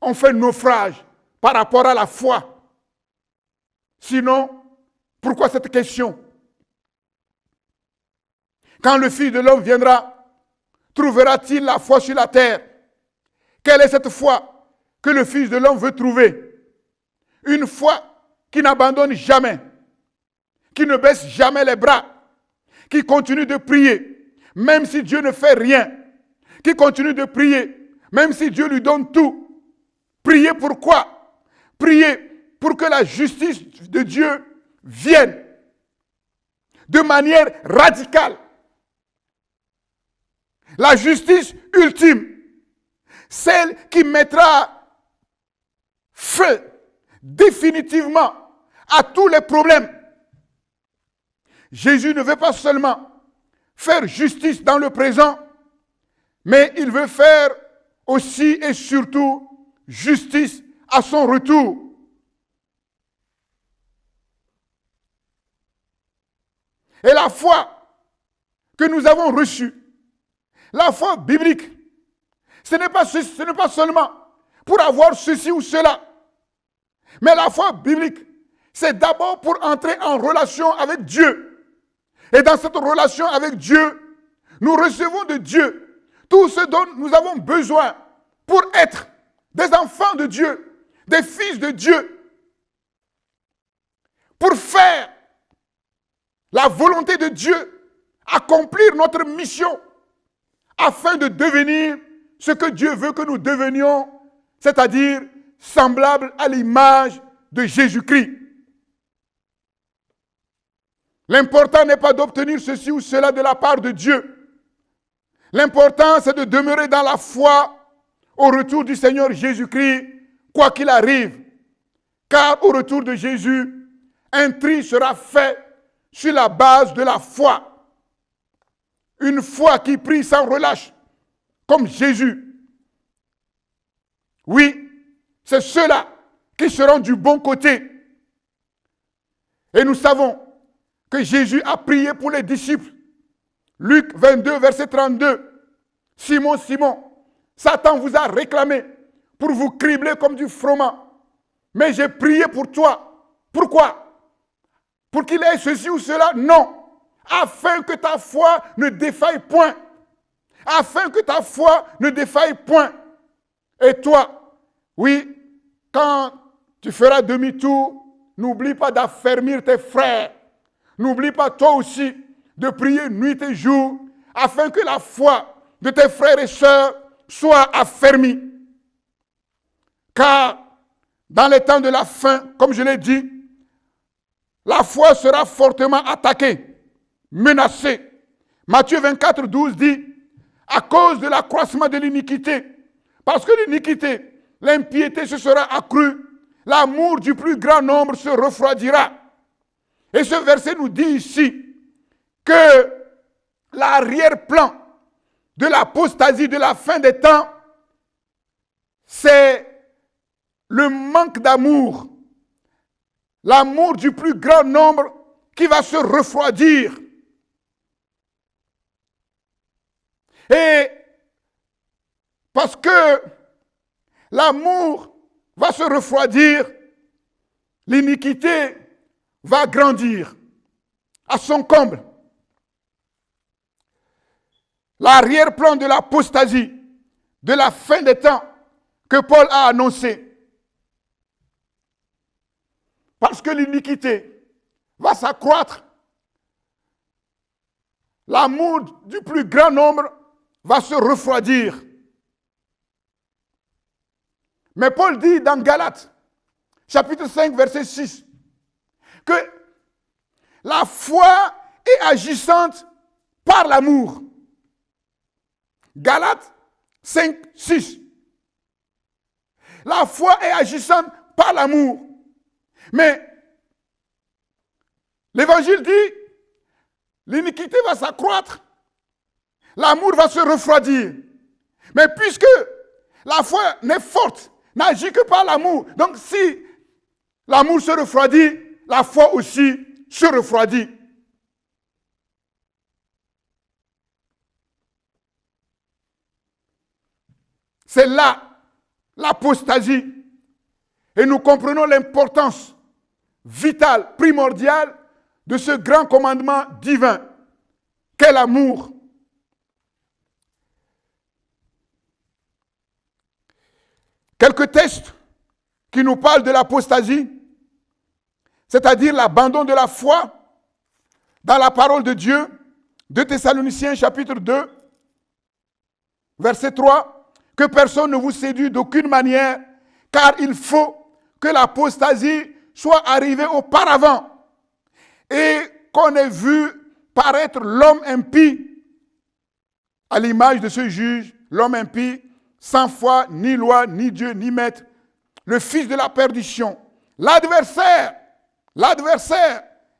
On fait naufrage par rapport à la foi. Sinon, pourquoi cette question? Quand le Fils de l'homme viendra, trouvera-t-il la foi sur la terre? Quelle est cette foi que le Fils de l'homme veut trouver? Une foi qui n'abandonne jamais, qui ne baisse jamais les bras, qui continue de prier, même si Dieu ne fait rien, qui continue de prier, même si Dieu lui donne tout. Prier pourquoi? Prier pour que la justice de Dieu vienne de manière radicale. La justice ultime, celle qui mettra feu définitivement à tous les problèmes. Jésus ne veut pas seulement faire justice dans le présent, mais il veut faire aussi et surtout justice à son retour. Et la foi que nous avons reçue, la foi biblique, ce n'est pas seulement pour avoir ceci ou cela, mais la foi biblique, c'est d'abord pour entrer en relation avec Dieu. Et dans cette relation avec Dieu, nous recevons de Dieu tout ce dont nous avons besoin pour être des enfants de Dieu, des fils de Dieu, pour faire la volonté de Dieu, accomplir notre mission, afin de devenir ce que Dieu veut que nous devenions, c'est-à-dire semblables à l'image de Jésus-Christ. L'important n'est pas d'obtenir ceci ou cela de la part de Dieu. L'important, c'est de demeurer dans la foi au retour du Seigneur Jésus-Christ, quoi qu'il arrive. Car au retour de Jésus, un tri sera fait sur la base de la foi. Une foi qui prie sans relâche, comme Jésus. Oui, c'est ceux-là qui seront du bon côté. Et nous savons que Jésus a prié pour les disciples. Luc 22, verset 32. Simon, Simon, Satan vous a réclamé pour vous cribler comme du froment. Mais j'ai prié pour toi. Pourquoi? Pour qu'il ait ceci ou cela? Non. Afin que ta foi ne défaille point. Afin que ta foi ne défaille point. Et toi, oui, quand tu feras demi-tour, n'oublie pas d'affermir tes frères. N'oublie pas toi aussi de prier nuit et jour afin que la foi de tes frères et sœurs soit affermie. Car dans les temps de la fin, comme je l'ai dit, la foi sera fortement attaquée, menacée. Matthieu 24, 12 dit, à cause de l'accroissement de l'iniquité, parce que l'iniquité, l'impiété se sera accrue, l'amour du plus grand nombre se refroidira. Et ce verset nous dit ici que l'arrière-plan de l'apostasie de la fin des temps, c'est le manque d'amour. L'amour du plus grand nombre qui va se refroidir. Et parce que l'amour va se refroidir, l'iniquité va grandir à son comble. L'arrière-plan de l'apostasie, de la fin des temps que Paul a annoncé. Parce que l'iniquité va s'accroître, l'amour du plus grand nombre va se refroidir. Mais Paul dit dans Galates, chapitre 5, verset 6, que la foi est agissante par l'amour. Galates 5, 6. La foi est agissante par l'amour. Mais l'évangile dit, l'iniquité va s'accroître, l'amour va se refroidir. Mais puisque la foi n'est forte, n'agit que par l'amour, donc si l'amour se refroidit, la foi aussi se refroidit. C'est là l'apostasie. Et nous comprenons l'importance vitale, primordiale de ce grand commandement divin qu'est l'amour. Quelques textes qui nous parlent de l'apostasie, c'est-à-dire l'abandon de la foi dans la parole de Dieu. 2 Thessaloniciens chapitre 2, verset 3, que personne ne vous séduise d'aucune manière, car il faut que l'apostasie soit arrivée auparavant et qu'on ait vu paraître l'homme impie à l'image de ce juge, l'homme impie, sans foi, ni loi, ni Dieu, ni maître, le fils de la perdition, l'adversaire,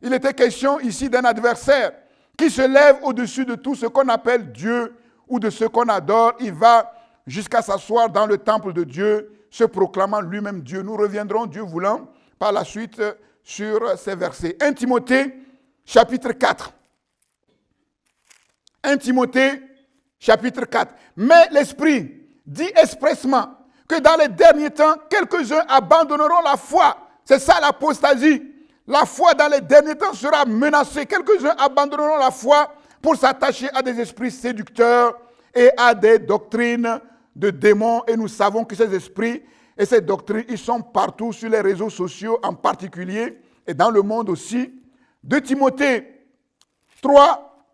il était question ici d'un adversaire qui se lève au-dessus de tout ce qu'on appelle Dieu ou de ce qu'on adore. Il va jusqu'à s'asseoir dans le temple de Dieu, se proclamant lui-même Dieu. Nous reviendrons, Dieu voulant, par la suite sur ces versets. 1 Timothée, chapitre 4. 1 Timothée, chapitre 4. Mais l'Esprit dit expressement que dans les derniers temps, quelques-uns abandonneront la foi. C'est ça l'apostasie. La foi dans les derniers temps sera menacée. Quelques-uns abandonneront la foi pour s'attacher à des esprits séducteurs et à des doctrines de démons. Et nous savons que ces esprits et ces doctrines, ils sont partout sur les réseaux sociaux en particulier et dans le monde aussi. 2 Timothée 3,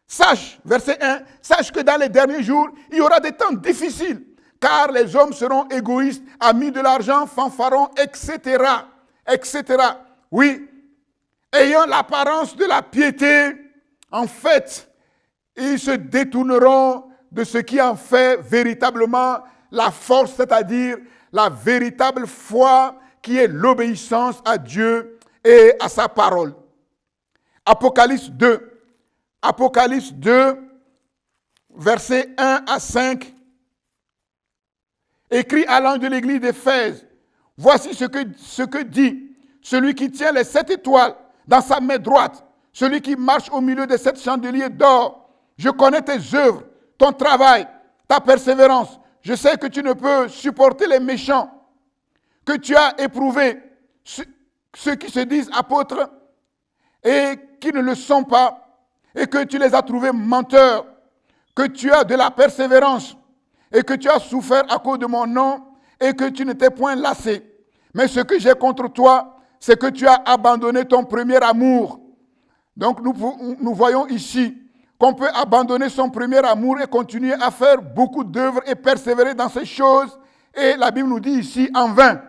sache, verset 1, sache que dans les derniers jours, il y aura des temps difficiles, car les hommes seront égoïstes, amis de l'argent, fanfarons, etc., etc. Oui, ayant l'apparence de la piété, en fait, ils se détourneront de ce qui en fait véritablement la force, c'est-à-dire la véritable foi qui est l'obéissance à Dieu et à sa parole. Apocalypse 2, versets 1 à 5, écrit à l'ange de l'église d'Éphèse, voici ce que dit celui qui tient les 7 étoiles dans sa main droite, celui qui marche au milieu des 7 chandeliers d'or. Je connais tes œuvres, ton travail, ta persévérance. Je sais que tu ne peux supporter les méchants, que tu as éprouvé ceux qui se disent apôtres et qui ne le sont pas, et que tu les as trouvés menteurs, que tu as de la persévérance, et que tu as souffert à cause de mon nom, et que tu ne t'es point lassé. Mais ce que j'ai contre toi, c'est que tu as abandonné ton premier amour. Donc nous voyons ici qu'on peut abandonner son premier amour et continuer à faire beaucoup d'œuvres et persévérer dans ces choses. Et la Bible nous dit ici en vain.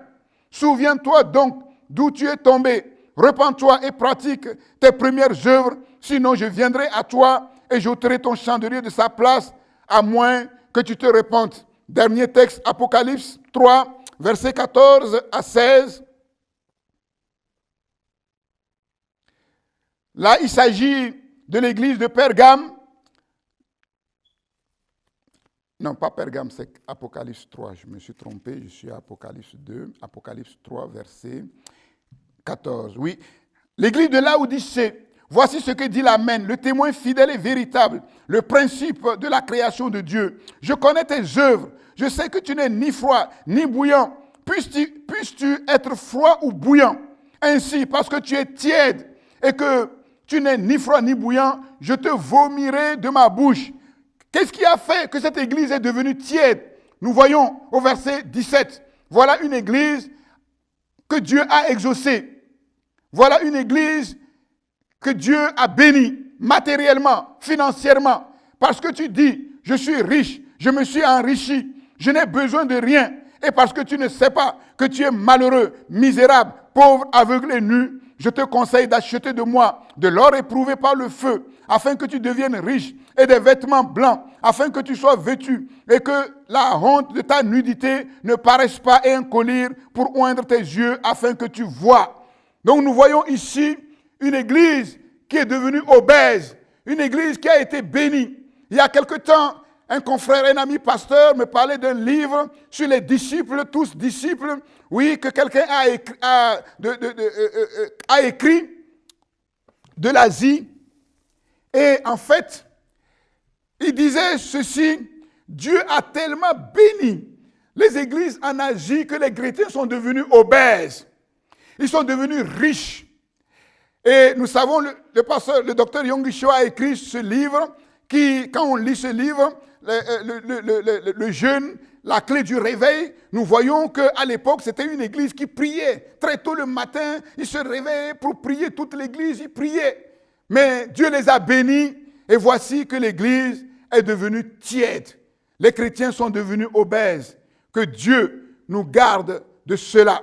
Souviens-toi donc d'où tu es tombé. Repens-toi et pratique tes premières œuvres, sinon je viendrai à toi et j'ôterai ton chandelier de sa place, à moins que tu te repentes. Dernier texte, Apocalypse 3, versets 14 à 16. Là, il s'agit de l'église de Pergame. Non, pas Pergame, c'est Apocalypse 3. Je me suis trompé, je suis à Apocalypse 2. Apocalypse 3, verset 14. Oui, l'église de Laodicée. Voici ce que dit l'Amen, le témoin fidèle et véritable, le principe de la création de Dieu. Je connais tes œuvres. Je sais que tu n'es ni froid, ni bouillant. Puisses-tu être froid ou bouillant? Ainsi, parce que tu es tiède et que tu n'es ni froid ni bouillant, je te vomirai de ma bouche. Qu'est-ce qui a fait que cette église est devenue tiède? Nous voyons au verset 17. Voilà une église que Dieu a exaucée. Voilà une église que Dieu a bénie matériellement, financièrement. Parce que tu dis, je suis riche, je me suis enrichi, je n'ai besoin de rien. Et parce que tu ne sais pas que tu es malheureux, misérable, pauvre, aveugle et nu, je te conseille d'acheter de moi de l'or éprouvé par le feu, afin que tu deviennes riche, et des vêtements blancs, afin que tu sois vêtu, et que la honte de ta nudité ne paraisse pas, et un collier pour oindre tes yeux, afin que tu vois. Donc nous voyons ici une église qui est devenue obèse, une église qui a été bénie. Il y a quelque temps, un confrère, un ami pasteur me parlait d'un livre sur les disciples, tous disciples, oui, que quelqu'un a écrit de l'Asie. Et en fait, il disait ceci, Dieu a tellement béni les églises en Asie que les chrétiens sont devenus obèses. Ils sont devenus riches. Et nous savons, le docteur Yonggi Cho a écrit ce livre qui, quand on lit ce livre, le jeûne, la clé du réveil, nous voyons qu'à l'époque, c'était une église qui priait. Très tôt le matin, ils se réveillaient pour prier, toute l'église, ils priaient. Mais Dieu les a bénis et voici que l'église est devenue tiède. Les chrétiens sont devenus obèses. Que Dieu nous garde de cela.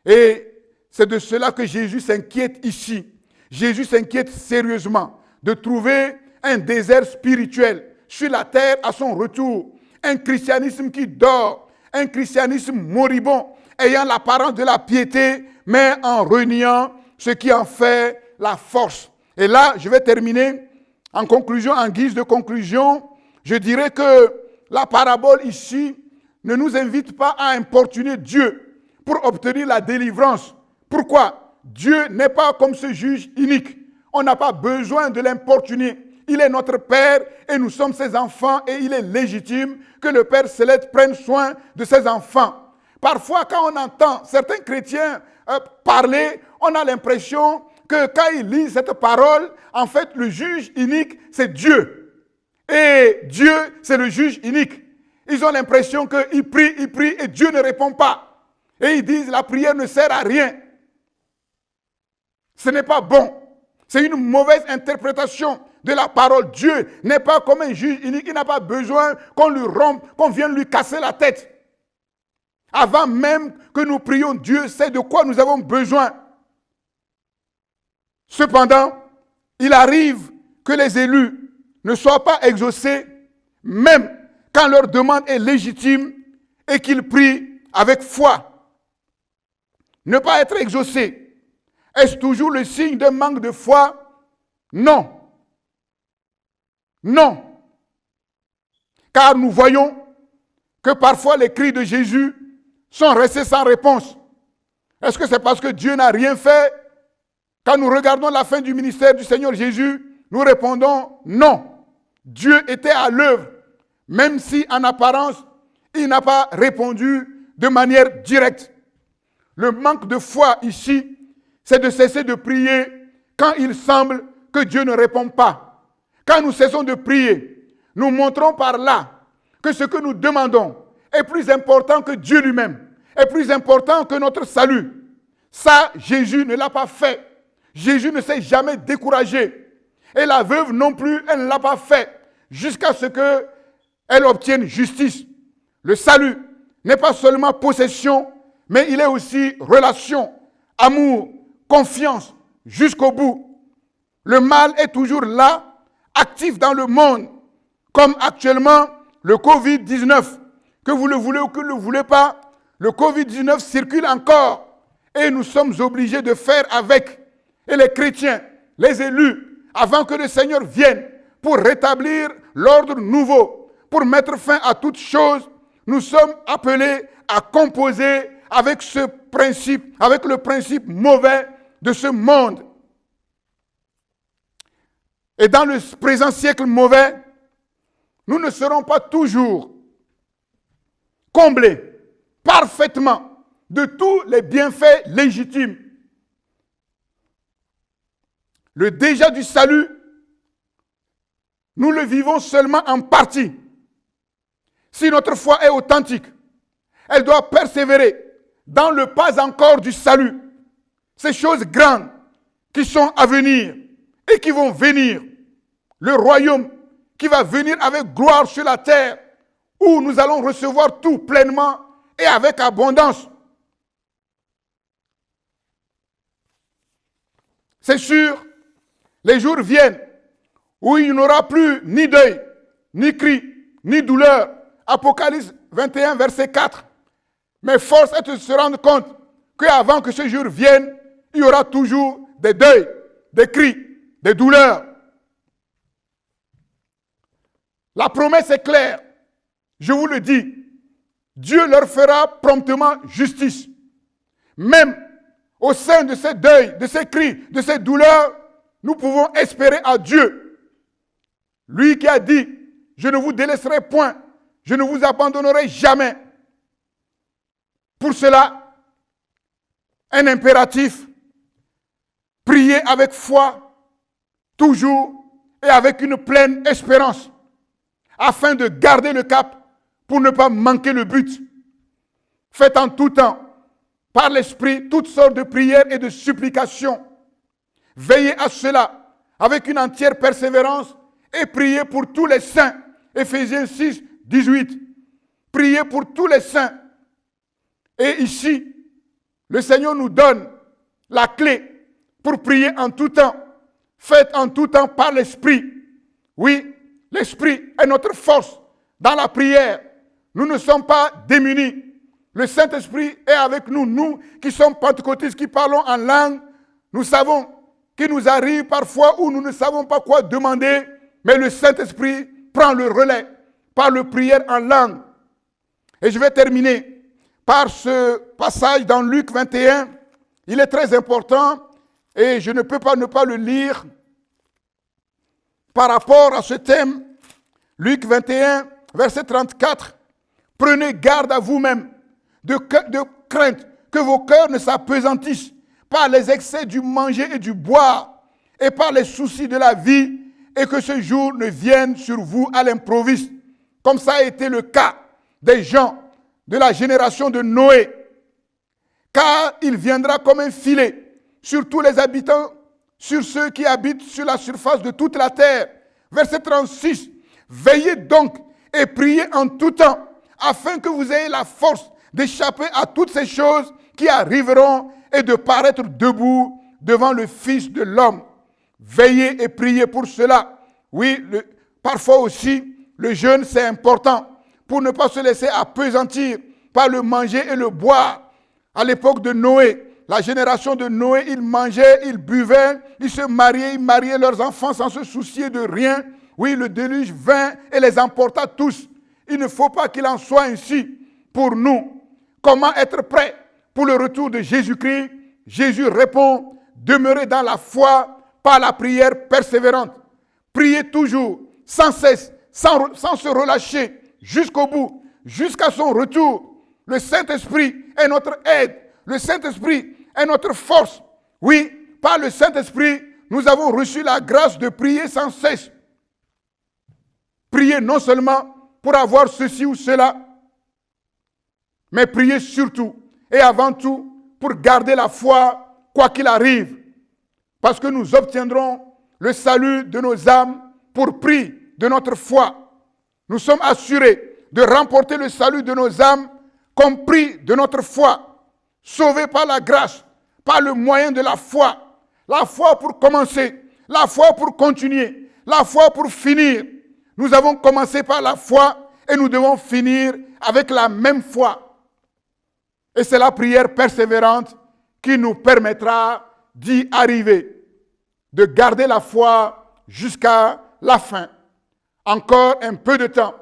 Et c'est de cela que Jésus s'inquiète ici. Jésus s'inquiète sérieusement de trouver un désert spirituel sur la terre à son retour. Un christianisme qui dort, un christianisme moribond, ayant l'apparence de la piété, mais en reniant ce qui en fait la force. Et là, je vais terminer en conclusion, en guise de conclusion. Je dirais que la parabole ici ne nous invite pas à importuner Dieu pour obtenir la délivrance. Pourquoi? Dieu n'est pas comme ce juge unique. On n'a pas besoin de l'importuner. Il est notre Père et nous sommes ses enfants et il est légitime que le Père Céleste prenne soin de ses enfants. Parfois, quand on entend certains chrétiens parler, on a l'impression que quand ils lisent cette parole, en fait, le juge unique, c'est Dieu. Et Dieu, c'est le juge unique. Ils ont l'impression qu'ils prient et Dieu ne répond pas. Et ils disent la prière ne sert à rien. Ce n'est pas bon. C'est une mauvaise interprétation de la parole. Dieu n'est pas comme un juge unique. Il n'a pas besoin qu'on lui rompe, qu'on vienne lui casser la tête. Avant même que nous prions, Dieu sait de quoi nous avons besoin. Cependant, il arrive que les élus ne soient pas exaucés, même quand leur demande est légitime et qu'ils prient avec foi. Ne pas être exaucé, est-ce toujours le signe d'un manque de foi? Non. Non. Car nous voyons que parfois les cris de Jésus sont restés sans réponse. Est-ce que c'est parce que Dieu n'a rien fait? Quand nous regardons la fin du ministère du Seigneur Jésus, nous répondons non. Dieu était à l'œuvre, même si en apparence, il n'a pas répondu de manière directe. Le manque de foi ici, c'est de cesser de prier quand il semble que Dieu ne répond pas. Quand nous cessons de prier, nous montrons par là que ce que nous demandons est plus important que Dieu lui-même, est plus important que notre salut. Ça, Jésus ne l'a pas fait. Jésus ne s'est jamais découragé. Et la veuve non plus, elle ne l'a pas fait jusqu'à ce qu'elle obtienne justice. Le salut n'est pas seulement possession, mais il est aussi relation, amour, confiance, jusqu'au bout. Le mal est toujours là, actif dans le monde, comme actuellement le Covid-19. Que vous le voulez ou que vous ne le voulez pas, le Covid-19 circule encore et nous sommes obligés de faire avec. Et les chrétiens, les élus, avant que le Seigneur vienne pour rétablir l'ordre nouveau, pour mettre fin à toutes choses, nous sommes appelés à composer avec ce principe, avec le principe mauvais de ce monde. Et dans le présent siècle mauvais, nous ne serons pas toujours comblés parfaitement de tous les bienfaits légitimes. Le déjà du salut, nous le vivons seulement en partie. Si notre foi est authentique, elle doit persévérer dans le pas encore du salut. Ces choses grandes qui sont à venir et qui vont venir. Le royaume qui va venir avec gloire sur la terre, où nous allons recevoir tout pleinement et avec abondance. C'est sûr, les jours viennent où il n'y aura plus ni deuil, ni cri, ni douleur. Apocalypse 21, verset 4. Mais force est de se rendre compte qu'avant que ce jour vienne, il y aura toujours des deuils, des cris, des douleurs. La promesse est claire. Je vous le dis, Dieu leur fera promptement justice. Même au sein de ces deuils, de ces cris, de ces douleurs, nous pouvons espérer à Dieu. Lui qui a dit, je ne vous délaisserai point, je ne vous abandonnerai jamais. Pour cela, un impératif, prier avec foi, toujours et avec une pleine espérance, afin de garder le cap pour ne pas manquer le but. Faites en tout temps, par l'Esprit, toutes sortes de prières et de supplications. Veillez à cela avec une entière persévérance et priez pour tous les saints. Éphésiens 6, 18. Priez pour tous les saints. Et ici, le Seigneur nous donne la clé pour prier en tout temps. Faites en tout temps par l'Esprit. Oui, l'Esprit est notre force dans la prière. Nous ne sommes pas démunis. Le Saint-Esprit est avec nous. Nous qui sommes pentecôtistes, qui parlons en langue, nous savons qu'il nous arrive parfois où nous ne savons pas quoi demander, mais le Saint-Esprit prend le relais par la prière en langue. Et je vais terminer par ce passage dans Luc 21. Il est très important et je ne peux pas ne pas le lire par rapport à ce thème. Luc 21, verset 34. Prenez garde à vous-même de crainte que vos cœurs ne s'apesantissent par les excès du manger et du boire et par les soucis de la vie et que ce jour ne vienne sur vous à l'improviste, comme ça a été le cas des gens de la génération de Noé. Car il viendra comme un filet sur tous les habitants, sur ceux qui habitent sur la surface de toute la terre. Verset 36. Veillez donc et priez en tout temps, afin que vous ayez la force d'échapper à toutes ces choses qui arriveront et de paraître debout devant le Fils de l'homme. Veillez et priez pour cela. Oui, parfois aussi, le jeûne, c'est important pour ne pas se laisser appesantir par le manger et le boire. À l'époque de Noé, la génération de Noé, ils mangeaient, ils buvaient, ils se mariaient, ils mariaient leurs enfants sans se soucier de rien. Oui, le déluge vint et les emporta tous. Il ne faut pas qu'il en soit ainsi pour nous. Comment être prêt pour le retour de Jésus-Christ? Jésus répond, demeurez dans la foi par la prière persévérante. Priez toujours, sans cesse, sans se relâcher, jusqu'au bout, jusqu'à son retour. Le Saint-Esprit est notre aide. Le Saint-Esprit est notre force. Oui, par le Saint-Esprit, nous avons reçu la grâce de prier sans cesse. Priez non seulement pour avoir ceci ou cela, mais priez surtout et avant tout pour garder la foi, quoi qu'il arrive. Parce que nous obtiendrons le salut de nos âmes pour prix de notre foi. Nous sommes assurés de remporter le salut de nos âmes comme prix de notre foi. Sauvés par la grâce, par le moyen de la foi. La foi pour commencer, la foi pour continuer, la foi pour finir. Nous avons commencé par la foi et nous devons finir avec la même foi. Et c'est la prière persévérante qui nous permettra d'y arriver, de garder la foi jusqu'à la fin. Encore un peu de temps,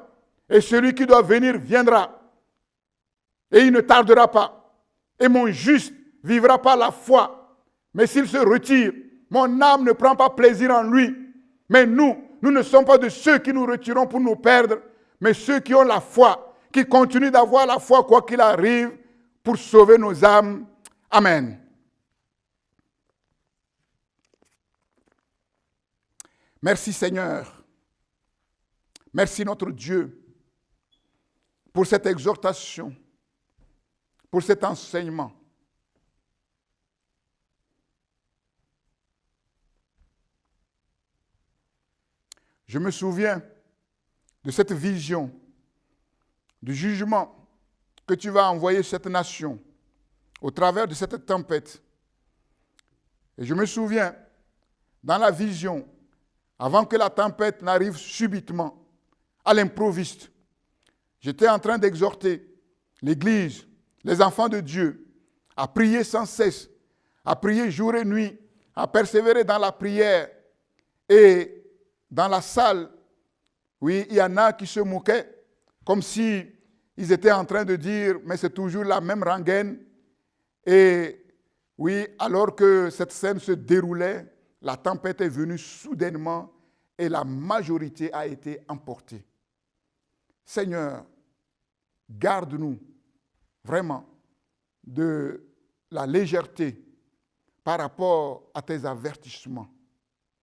et celui qui doit venir viendra. Et il ne tardera pas. Et mon juste vivra par la foi. Mais s'il se retire, mon âme ne prend pas plaisir en lui. Mais nous ne sommes pas de ceux qui nous retirons pour nous perdre, mais ceux qui ont la foi, qui continuent d'avoir la foi quoi qu'il arrive, pour sauver nos âmes. Amen. Merci Seigneur. Merci notre Dieu pour cette exhortation, pour cet enseignement. Je me souviens de cette vision, du jugement que tu vas envoyer cette nation au travers de cette tempête. Et je me souviens, dans la vision, avant que la tempête n'arrive subitement, à l'improviste, j'étais en train d'exhorter l'Église, les enfants de Dieu, à prier sans cesse, à prier jour et nuit, à persévérer dans la prière. Et dans la salle, oui, il y en a qui se moquaient, comme si ils étaient en train de dire, mais c'est toujours la même rengaine. Et oui, alors que cette scène se déroulait, la tempête est venue soudainement et la majorité a été emportée. Seigneur, garde-nous vraiment de la légèreté par rapport à tes avertissements.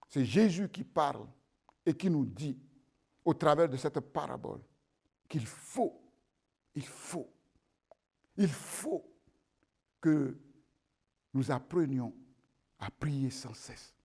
C'est Jésus qui parle et qui nous dit, au travers de cette parabole, qu'il faut que nous apprenions à prier sans cesse.